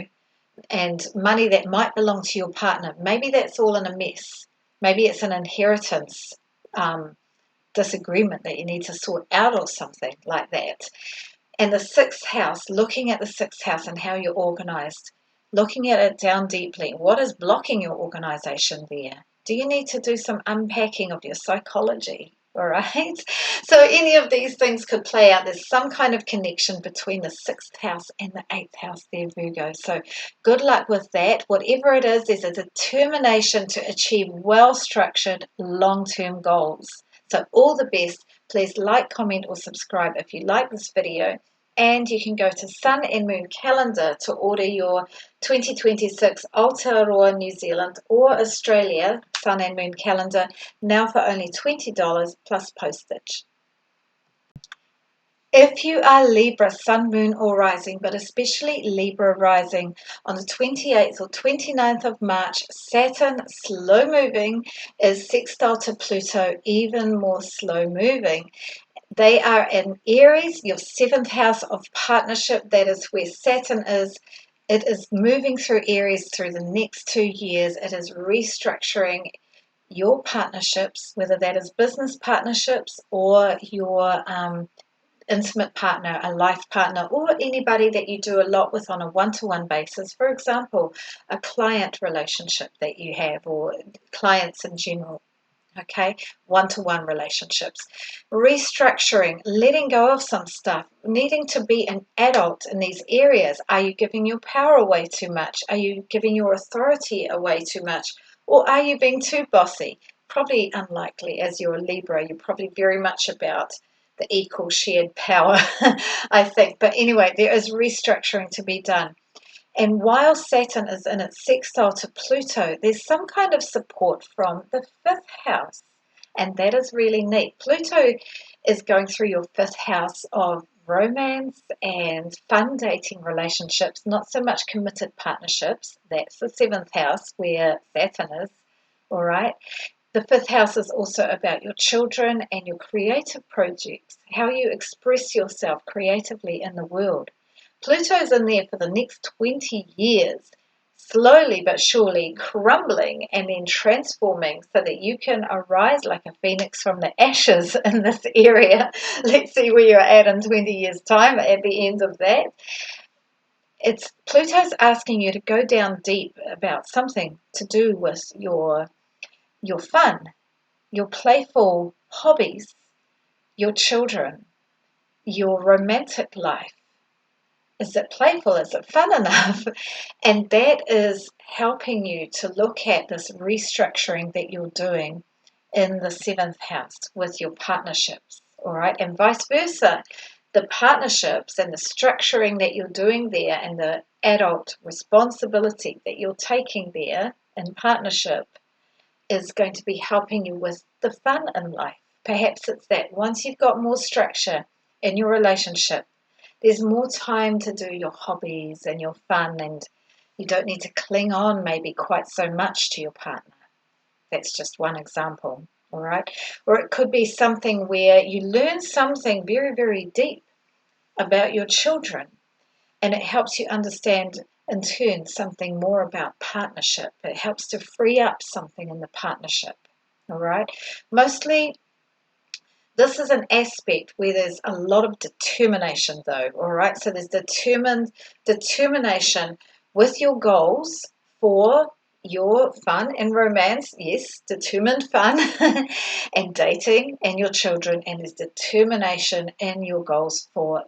and money that might belong to your partner, maybe that's all in a mess. Maybe it's an inheritance disagreement that you need to sort out or something like that. And the 6th house, looking at the 6th house and how you're organized, looking at it down deeply. What is blocking your organization there? Do you need to do some unpacking of your psychology? all right? So any of these things could play out. There's some kind of connection between the 6th house and the 8th house there, Virgo. So good luck with that. Whatever it is, there's a determination to achieve well-structured long-term goals. So all the best. Please like, comment, or subscribe if you like this video. And you can go to Sun and Moon Calendar to order your 2026 Aotearoa New Zealand or Australia Sun and Moon Calendar now for only $20 plus postage. If you are Libra, Sun, Moon, or Rising, but especially Libra Rising, on the 28th or 29th of March, Saturn, slow moving, is sextile to Pluto, even more slow moving. They are in Aries, your 7th house of partnership. That is where Saturn is. It is moving through Aries through the next 2 years. It is restructuring your partnerships, whether that is business partnerships or your intimate partner, a life partner, or anybody that you do a lot with on a one-to-one basis. For example, a client relationship that you have, or clients in general. Okay, one-to-one relationships, restructuring, letting go of some stuff, needing to be an adult in these areas. Are you giving your power away too much? Are you giving your authority away too much? Or are you being too bossy? Probably unlikely. As you're a Libra, you're probably very much about the equal shared power, I think. But anyway, there is restructuring to be done. And while Saturn is in its sextile to Pluto, there's some kind of support from the 5th house. And that is really neat. Pluto is going through your 5th house of romance and fun dating relationships, not so much committed partnerships. That's the 7th house where Saturn is, all right? The 5th house is also about your children and your creative projects, how you express yourself creatively in the world. Pluto's in there for the next 20 years, slowly but surely crumbling and then transforming so that you can arise like a phoenix from the ashes in this area. Let's see where you're at in 20 years' time at the end of that. It's Pluto's asking you to go down deep about something to do with your fun, your playful hobbies, your children, your romantic life. Is it playful? Is it fun enough? And that is helping you to look at this restructuring that you're doing in the 7th house with your partnerships, all right? And vice versa. The partnerships and the structuring that you're doing there and the adult responsibility that you're taking there in partnership is going to be helping you with the fun in life. Perhaps it's that once you've got more structure in your relationship, there's more time to do your hobbies and your fun, and you don't need to cling on maybe quite so much to your partner. That's just one example, all right? Or it could be something where you learn something very, very deep about your children, and it helps you understand in turn something more about partnership. It helps to free up something in the partnership, all right? Mostly this is an aspect where there's a lot of determination though, all right? So there's determination with your goals for your fun and romance, yes, determined fun and dating and your children, and there's determination in your goals for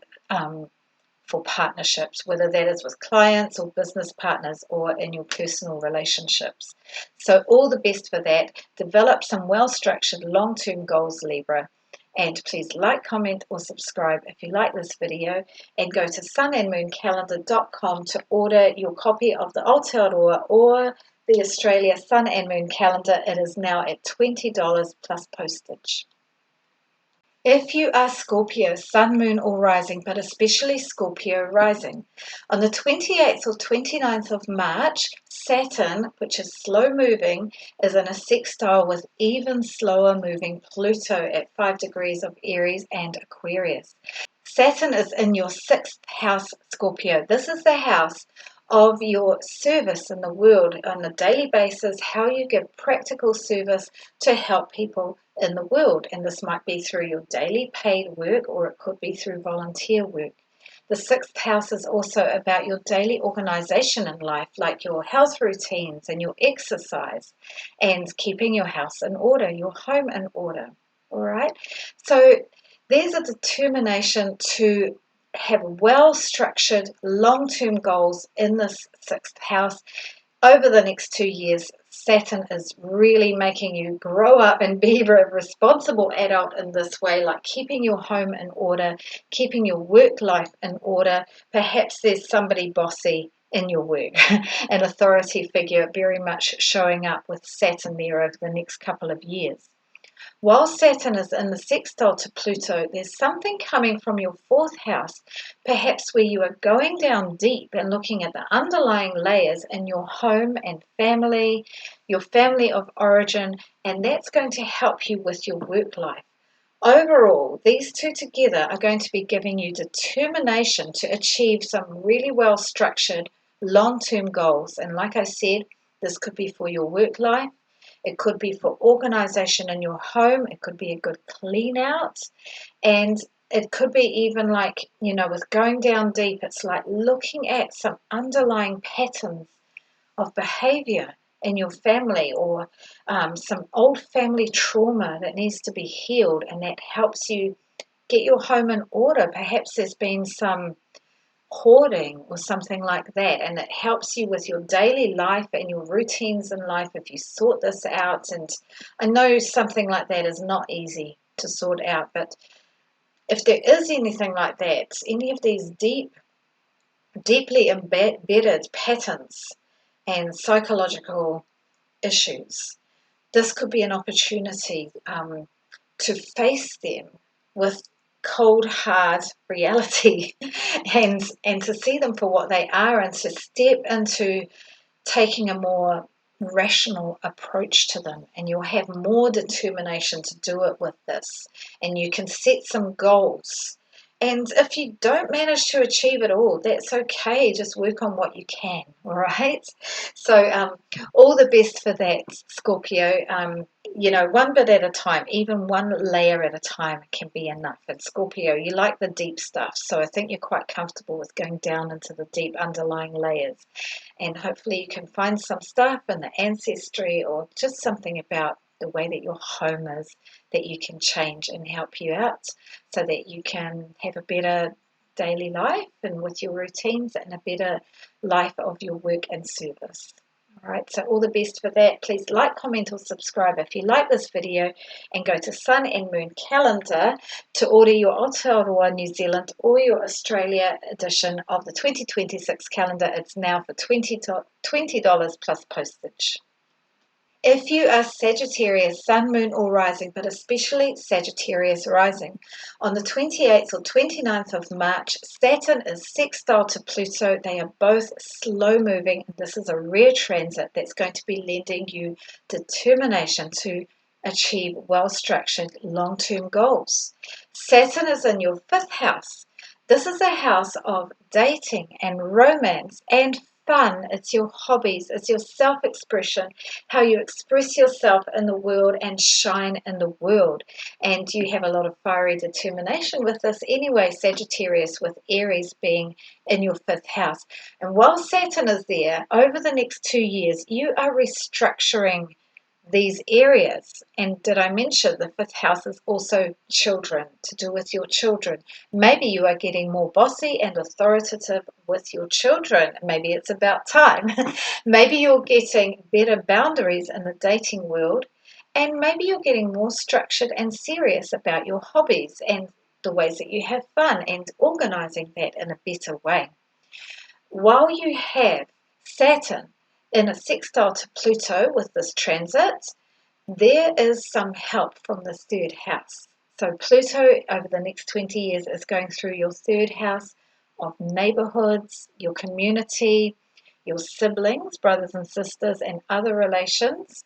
partnerships, whether that is with clients or business partners or in your personal relationships. So all the best for that. Develop some well-structured long-term goals, Libra. And please like, comment, or subscribe if you like this video, and go to sunandmooncalendar.com to order your copy of the Aotearoa or the Australia Sun and Moon Calendar. It is now at $20 plus postage. If you are Scorpio, Sun, Moon, or Rising, but especially Scorpio Rising, on the 28th or 29th of March, Saturn, which is slow moving, is in a sextile with even slower moving Pluto at 5 degrees of Aries and Aquarius. Saturn is in your 6th house, Scorpio. This is the house of your service in the world on a daily basis, how you give practical service to help people in the world. And this might be through your daily paid work, or it could be through volunteer work. The 6th house is also about your daily organization in life, like your health routines and your exercise and keeping your house in order, your home in order. All right. So there's a determination to have well-structured long-term goals in this sixth house. Over the next 2 years, Saturn is really making you grow up and be a responsible adult in this way, like keeping your home in order, keeping your work life in order. Perhaps there's somebody bossy in your work, an authority figure very much showing up with Saturn there over the next couple of years. While Saturn is in the sextile to Pluto, there's something coming from your fourth house, perhaps where you are going down deep and looking at the underlying layers in your home and family, your family of origin, and that's going to help you with your work life. Overall, these two together are going to be giving you determination to achieve some really well structured long term goals. And like I said, this could be for your work life. It could be for organization in your home. It could be a good clean out. And it could be even like, with going down deep, it's like looking at some underlying patterns of behavior in your family, or some old family trauma that needs to be healed, and that helps you get your home in order. Perhaps there's been some hoarding or something like that, and it helps you with your daily life and your routines in life if you sort this out. And I know something like that is not easy to sort out, but if there is anything like that, any of these deeply embedded patterns and psychological issues, this could be an opportunity to face them with cold, hard reality and to see them for what they are, and to step into taking a more rational approach to them. And you'll have more determination to do it with this, and you can set some goals. And if you don't manage to achieve it all, that's okay. Just work on what you can, all right? So all the best for that, Scorpio. One bit at a time, even one layer at a time can be enough. And Scorpio, you like the deep stuff, so I think you're quite comfortable with going down into the deep underlying layers. And hopefully you can find some stuff in the ancestry, or just something about the way that your home is, that you can change and help you out, so that you can have a better daily life and with your routines, and a better life of your work and service. All right, so all the best for that. Please like, comment, or subscribe if you like this video, and go to Sun and Moon Calendar to order your Aotearoa New Zealand or your Australia edition of the 2026 calendar. It's now for $20 plus postage. If you are Sagittarius, Sun, Moon, or Rising, but especially Sagittarius Rising, on the 28th or 29th of March, Saturn is sextile to Pluto. They are both slow moving. This is a rare transit that's going to be lending you determination to achieve well-structured long-term goals. Saturn is in your fifth house. This is a house of dating and romance and fun. It's your hobbies, it's your self-expression, how you express yourself in the world and shine in the world. And you have a lot of fiery determination with this anyway, Sagittarius, with Aries being in your fifth house. And while Saturn is there, over the next 2 years, you are restructuring these areas. And did I mention the fifth house is also children, to do with your children? Maybe you are getting more bossy and authoritative with your children. Maybe it's about time. Maybe you're getting better boundaries in the dating world, and maybe you're getting more structured and serious about your hobbies and the ways that you have fun, and organizing that in a better way. While you have Saturn in a sextile to Pluto with this transit, there is some help from the third house. So Pluto over the next 20 years is going through your third house of neighborhoods, your community, your siblings, brothers and sisters, and other relations,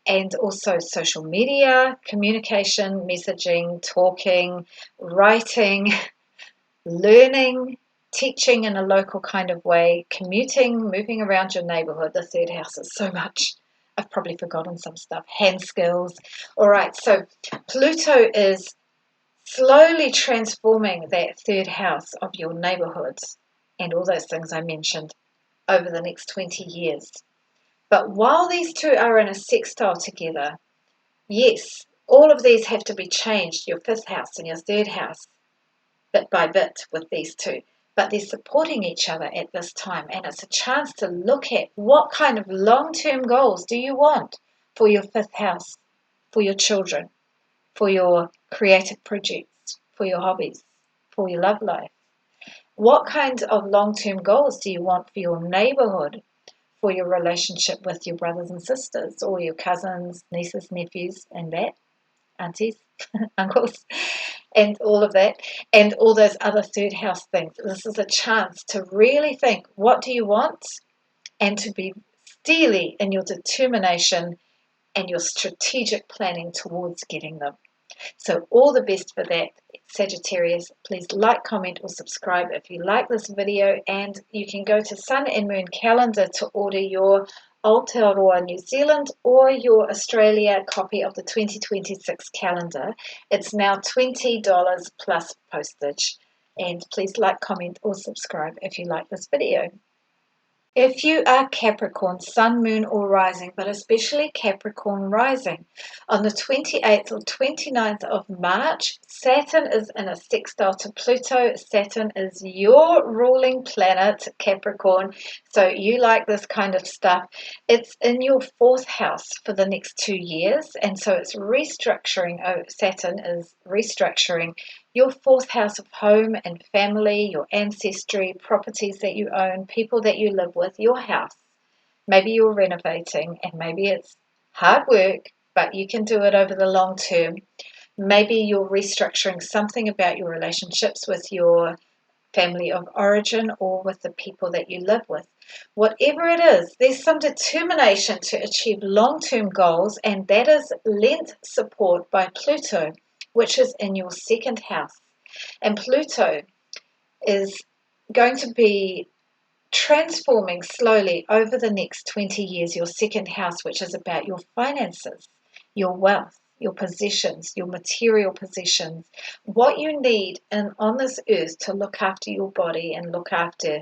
and also social media, communication, messaging, talking, writing, learning, teaching in a local kind of way, commuting, moving around your neighborhood. The third house is so much. I've probably forgotten some stuff. Hand skills. All right, so Pluto is slowly transforming that third house of your neighborhoods and all those things I mentioned over the next 20 years. But while these two are in a sextile together, yes, All of these have to be changed, your fifth house and your third house, bit by bit with these two. But they're supporting each other at this time, and it's a chance to look at what kind of long-term goals do you want for your fifth house, for your children, for your creative projects, for your hobbies, for your love life. What kinds of long-term goals do you want for your neighborhood, for your relationship with your brothers and sisters, or your cousins, nieces, nephews, and that, aunties, uncles, and all of that, and all those other third house things? This is a chance to really think, what do you want? And to be steely in your determination and your strategic planning towards getting them. So all the best for that, Sagittarius. Please like, comment, or subscribe if you like this video, and you can go to Sun and Moon Calendar to order your Aotearoa New Zealand or your Australia copy of the 2026 calendar. It's now $20 plus postage. And please like, comment, or subscribe if you like this video. If you are Capricorn, Sun, Moon, or Rising, but especially Capricorn Rising, on the 28th or 29th of March, Saturn is in a sextile to Pluto. Saturn is your ruling planet, Capricorn, so you like this kind of stuff. It's in your fourth house for the next 2 years, and so it's restructuring. Saturn is restructuring your fourth house of home and family, your ancestry, properties that you own, people that you live with, your house. Maybe you're renovating, and maybe it's hard work, but you can do it over the long term. Maybe you're restructuring something about your relationships with your family of origin or with the people that you live with. Whatever it is, there's some determination to achieve long-term goals, and that is lent support by Pluto, which is in your second house. And Pluto is going to be transforming slowly over the next 20 years your second house, which is about your finances, your wealth, your possessions, your material possessions, what you need on this earth to look after your body and look after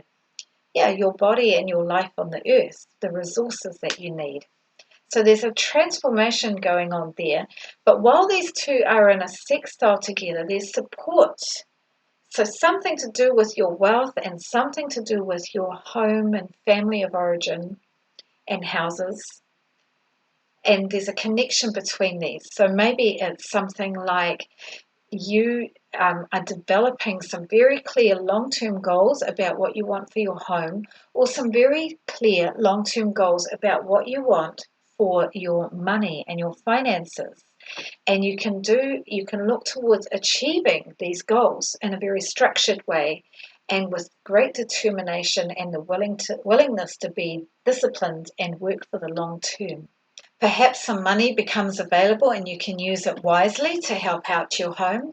your body and your life on the earth, the resources that you need. So there's a transformation going on there. But while these two are in a sextile together, there's support. So something to do with your wealth and something to do with your home and family of origin and houses. And there's a connection between these. So maybe it's something like you are developing some very clear long-term goals about what you want for your home, or some very clear long-term goals about what you want for your money and your finances. And you can look towards achieving these goals in a very structured way and with great determination and the willingness to be disciplined and work for the long term. Perhaps some money becomes available and you can use it wisely to help out your home.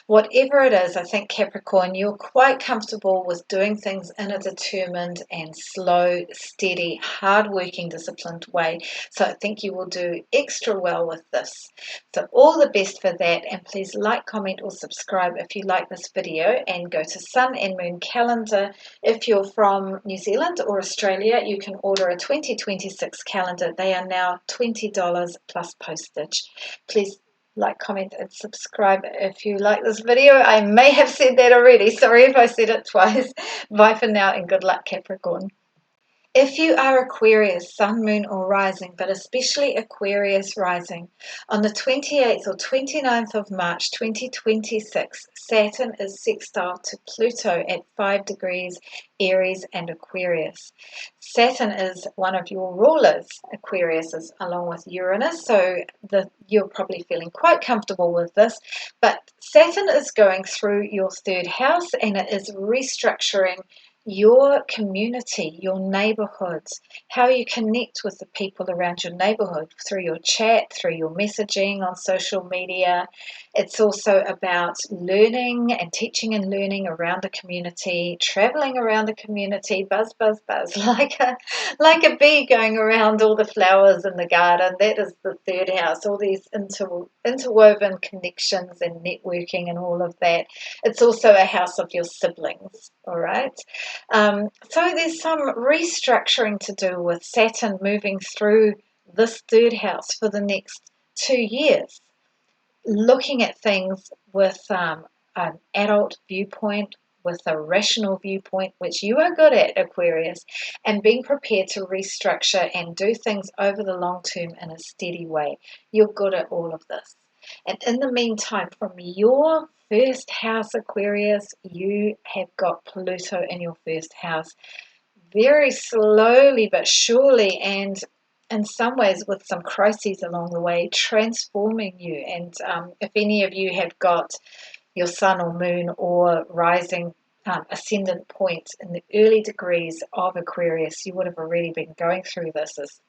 Whatever it is, I think, Capricorn, you're quite comfortable with doing things in a determined and slow, steady, hard-working, disciplined way. So I think you will do extra well with this. So all the best for that, and please like, comment, or subscribe if you like this video, and go to Sun and Moon Calendar. If you're from New Zealand or Australia, you can order a 2026 calendar. They are now $20 plus postage. Please like, comment, and subscribe if you like this video. I may have said that already. Sorry if I said it twice. Bye for now, and good luck, Capricorn. If you are Aquarius, Sun, Moon, or Rising, but especially Aquarius Rising, on the 28th or 29th of March 2026, Saturn is sextile to Pluto at 5 degrees Aries and Aquarius. Saturn is one of your rulers, Aquarius is, along with Uranus, so you're probably feeling quite comfortable with this. But Saturn is going through your third house, and it is restructuring your community, your neighborhoods, how you connect with the people around your neighborhood through your chat, through your messaging on social media. It's also about learning and teaching and learning around the community, traveling around the community, buzz, buzz, buzz, like a bee going around all the flowers in the garden. That is the third house, all these interwoven connections and networking and all of that. It's also a house of your siblings, all right? So there's some restructuring to do with Saturn moving through this third house for the next 2 years. looking at things with an adult viewpoint, with a rational viewpoint, which you are good at, Aquarius, and being prepared to restructure and do things over the long term in a steady way. You're good at all of this. And in the meantime, from your first house, Aquarius, you have got Pluto in your first house, very slowly but surely, and in some ways with some crises along the way, transforming you. And if any of you have got your sun or moon or rising ascendant point in the early degrees of Aquarius, you would have already been going through this as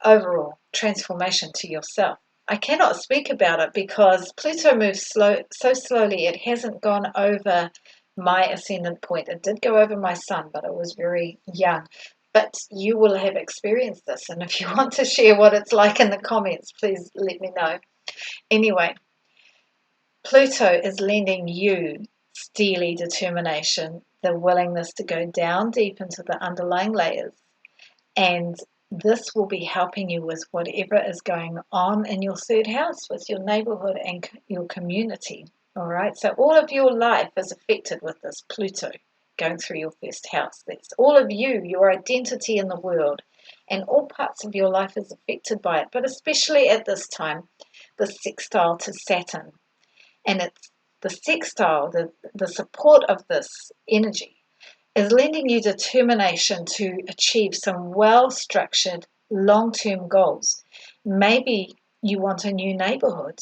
overall transformation to yourself. I cannot speak about it because Pluto moves so slowly. It hasn't gone over my ascendant point. It did go over my sun, but it was very young. But you will have experienced this, and if you want to share what it's like in the comments, please let me know. Anyway, Pluto is lending you steely determination, the willingness to go down deep into the underlying layers, and this will be helping you with whatever is going on in your third house, with your neighborhood and your community. All right, so all of your life is affected with this Pluto going through your first house. That's all of you, your identity in the world, and all parts of your life is affected by it, but especially at this time, the sextile to Saturn. And it's the sextile, the support of this energy is lending you determination to achieve some well-structured long-term goals. Maybe you want a new neighborhood,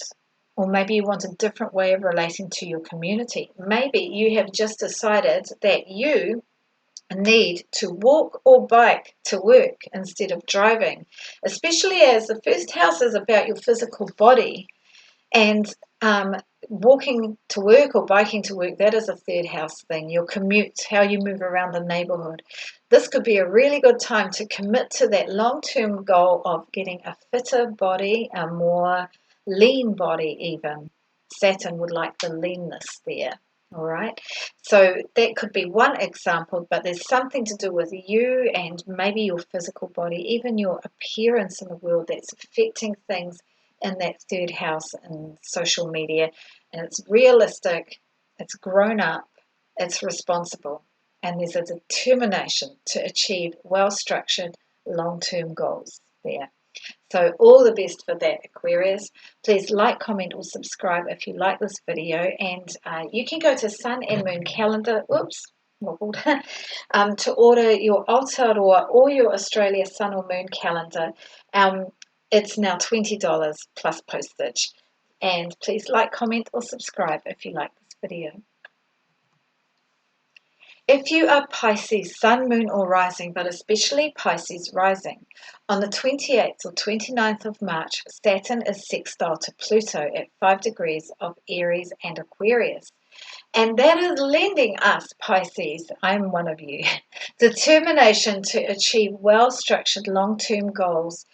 or maybe you want a different way of relating to your community. Maybe you have just decided that you need to walk or bike to work instead of driving, especially as the first house is about your physical body. And walking to work or biking to work, that is a third house thing. Your commute, how you move around the neighborhood. This could be a really good time to commit to that long-term goal of getting a fitter body, a more lean body even. Saturn would like the leanness there. All right, so that could be one example, but there's something to do with you and maybe your physical body, even your appearance in the world that's affecting things in that third house in social media. And it's realistic, it's grown up, it's responsible, and there's a determination to achieve well-structured long-term goals there. So all the best for that, Aquarius. Please like, comment, or subscribe if you like this video. And you can go to Sun and Moon Calendar, to order your Aotearoa or your Australia Sun or Moon Calendar. It's now $20 plus postage. And please like, comment, or subscribe if you like this video. If you are Pisces, Sun, Moon, or Rising, but especially Pisces Rising, on the 28th or 29th of March, Saturn is sextile to Pluto at 5 degrees of Aries and Aquarius. And that is lending us, Pisces, I'm one of you, determination to achieve well-structured long-term goals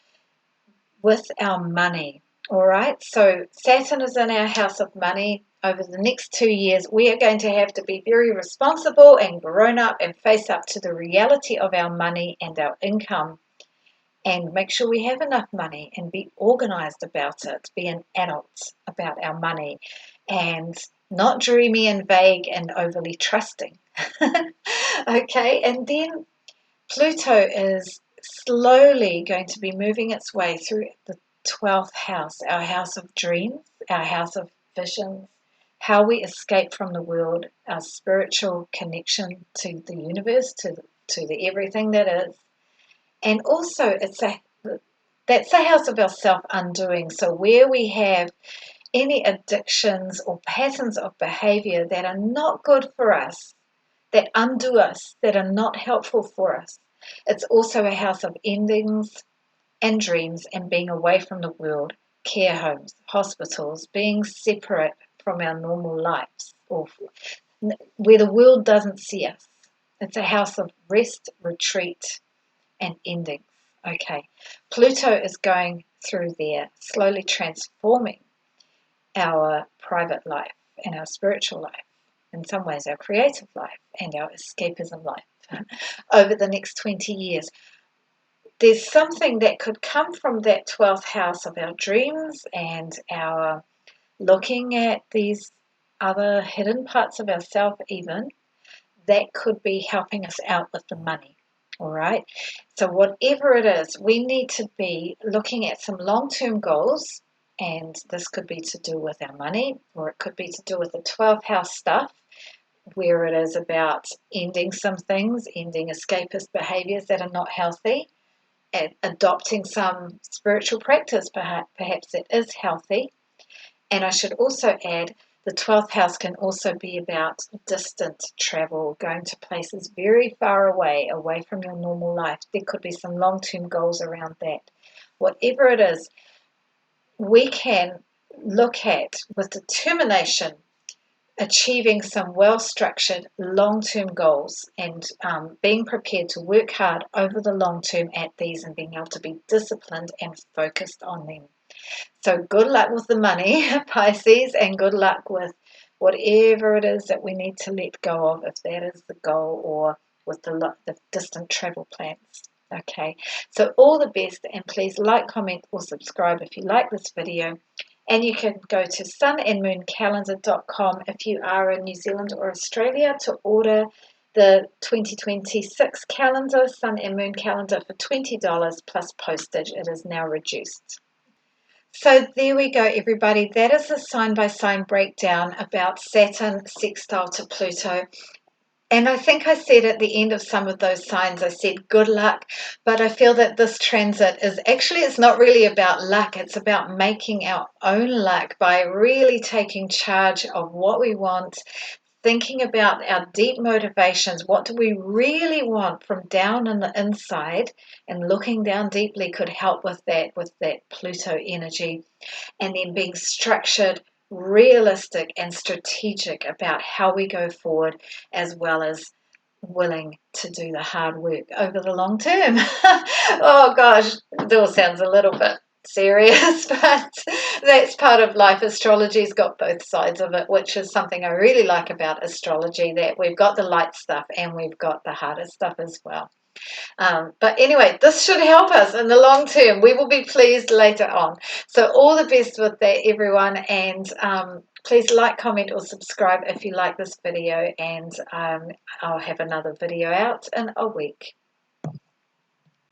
with our money. All right, so Saturn is in our house of money. Over the next 2 years, we are going to have to be very responsible and grown up and face up to the reality of our money and our income, and make sure we have enough money and be organized about it, be an adult about our money, and not dreamy and vague and overly trusting. Okay, and then Pluto is slowly going to be moving its way through the 12th house, our house of dreams, our house of visions, how we escape from the world, our spiritual connection to the universe, to the everything that is. And also that's a house of our self-undoing. So where we have any addictions or patterns of behavior that are not good for us, that undo us, that are not helpful for us. It's also a house of endings and dreams and being away from the world, care homes, hospitals, being separate from our normal lives, or where the world doesn't see us. It's a house of rest, retreat, and endings. Okay, Pluto is going through there, slowly transforming our private life and our spiritual life, in some ways our creative life and our escapism life over the next 20 years. There's something that could come from that 12th house of our dreams and our looking at these other hidden parts of ourselves even, that could be helping us out with the money. All right. So whatever it is, we need to be looking at some long-term goals, and this could be to do with our money, or it could be to do with the 12th house stuff, where it is about ending some things, ending escapist behaviors that are not healthy, and adopting some spiritual practice perhaps that is healthy. And I should also add, the 12th house can also be about distant travel, going to places very far away, away from your normal life. There could be some long-term goals around that. Whatever it is, we can look at, with determination, achieving some well-structured long-term goals, and being prepared to work hard over the long term at these, and being able to be disciplined and focused on them. So good luck with the money, Pisces, and good luck with whatever it is that we need to let go of, if that is the goal, or with the distant travel plans. Okay, so all the best, and please like, comment, or subscribe if you like this video. And you can go to sunandmooncalendar.com if you are in New Zealand or Australia to order the 2026 calendar, Sun and Moon calendar, for $20 plus postage. It is now reduced. So there we go, everybody. That is a sign-by-sign breakdown about Saturn sextile to Pluto. And I think I said at the end of some of those signs, I said good luck, but I feel that this transit is actually, it's not really about luck. It's about making our own luck by really taking charge of what we want, thinking about our deep motivations. What do we really want from down in the inside? And looking down deeply could help with that Pluto energy. And then being structured, realistic, and strategic about how we go forward, as well as willing to do the hard work over the long term. Oh gosh, it all sounds a little bit serious, but that's part of life. Astrology's got both sides of it, which is something I really like about astrology, that we've got the light stuff and we've got the harder stuff as well. But anyway, this should help us in the long term. We will be pleased later on. So all the best with that, everyone. And please like, comment, or subscribe if you like this video. And I'll have another video out in a week.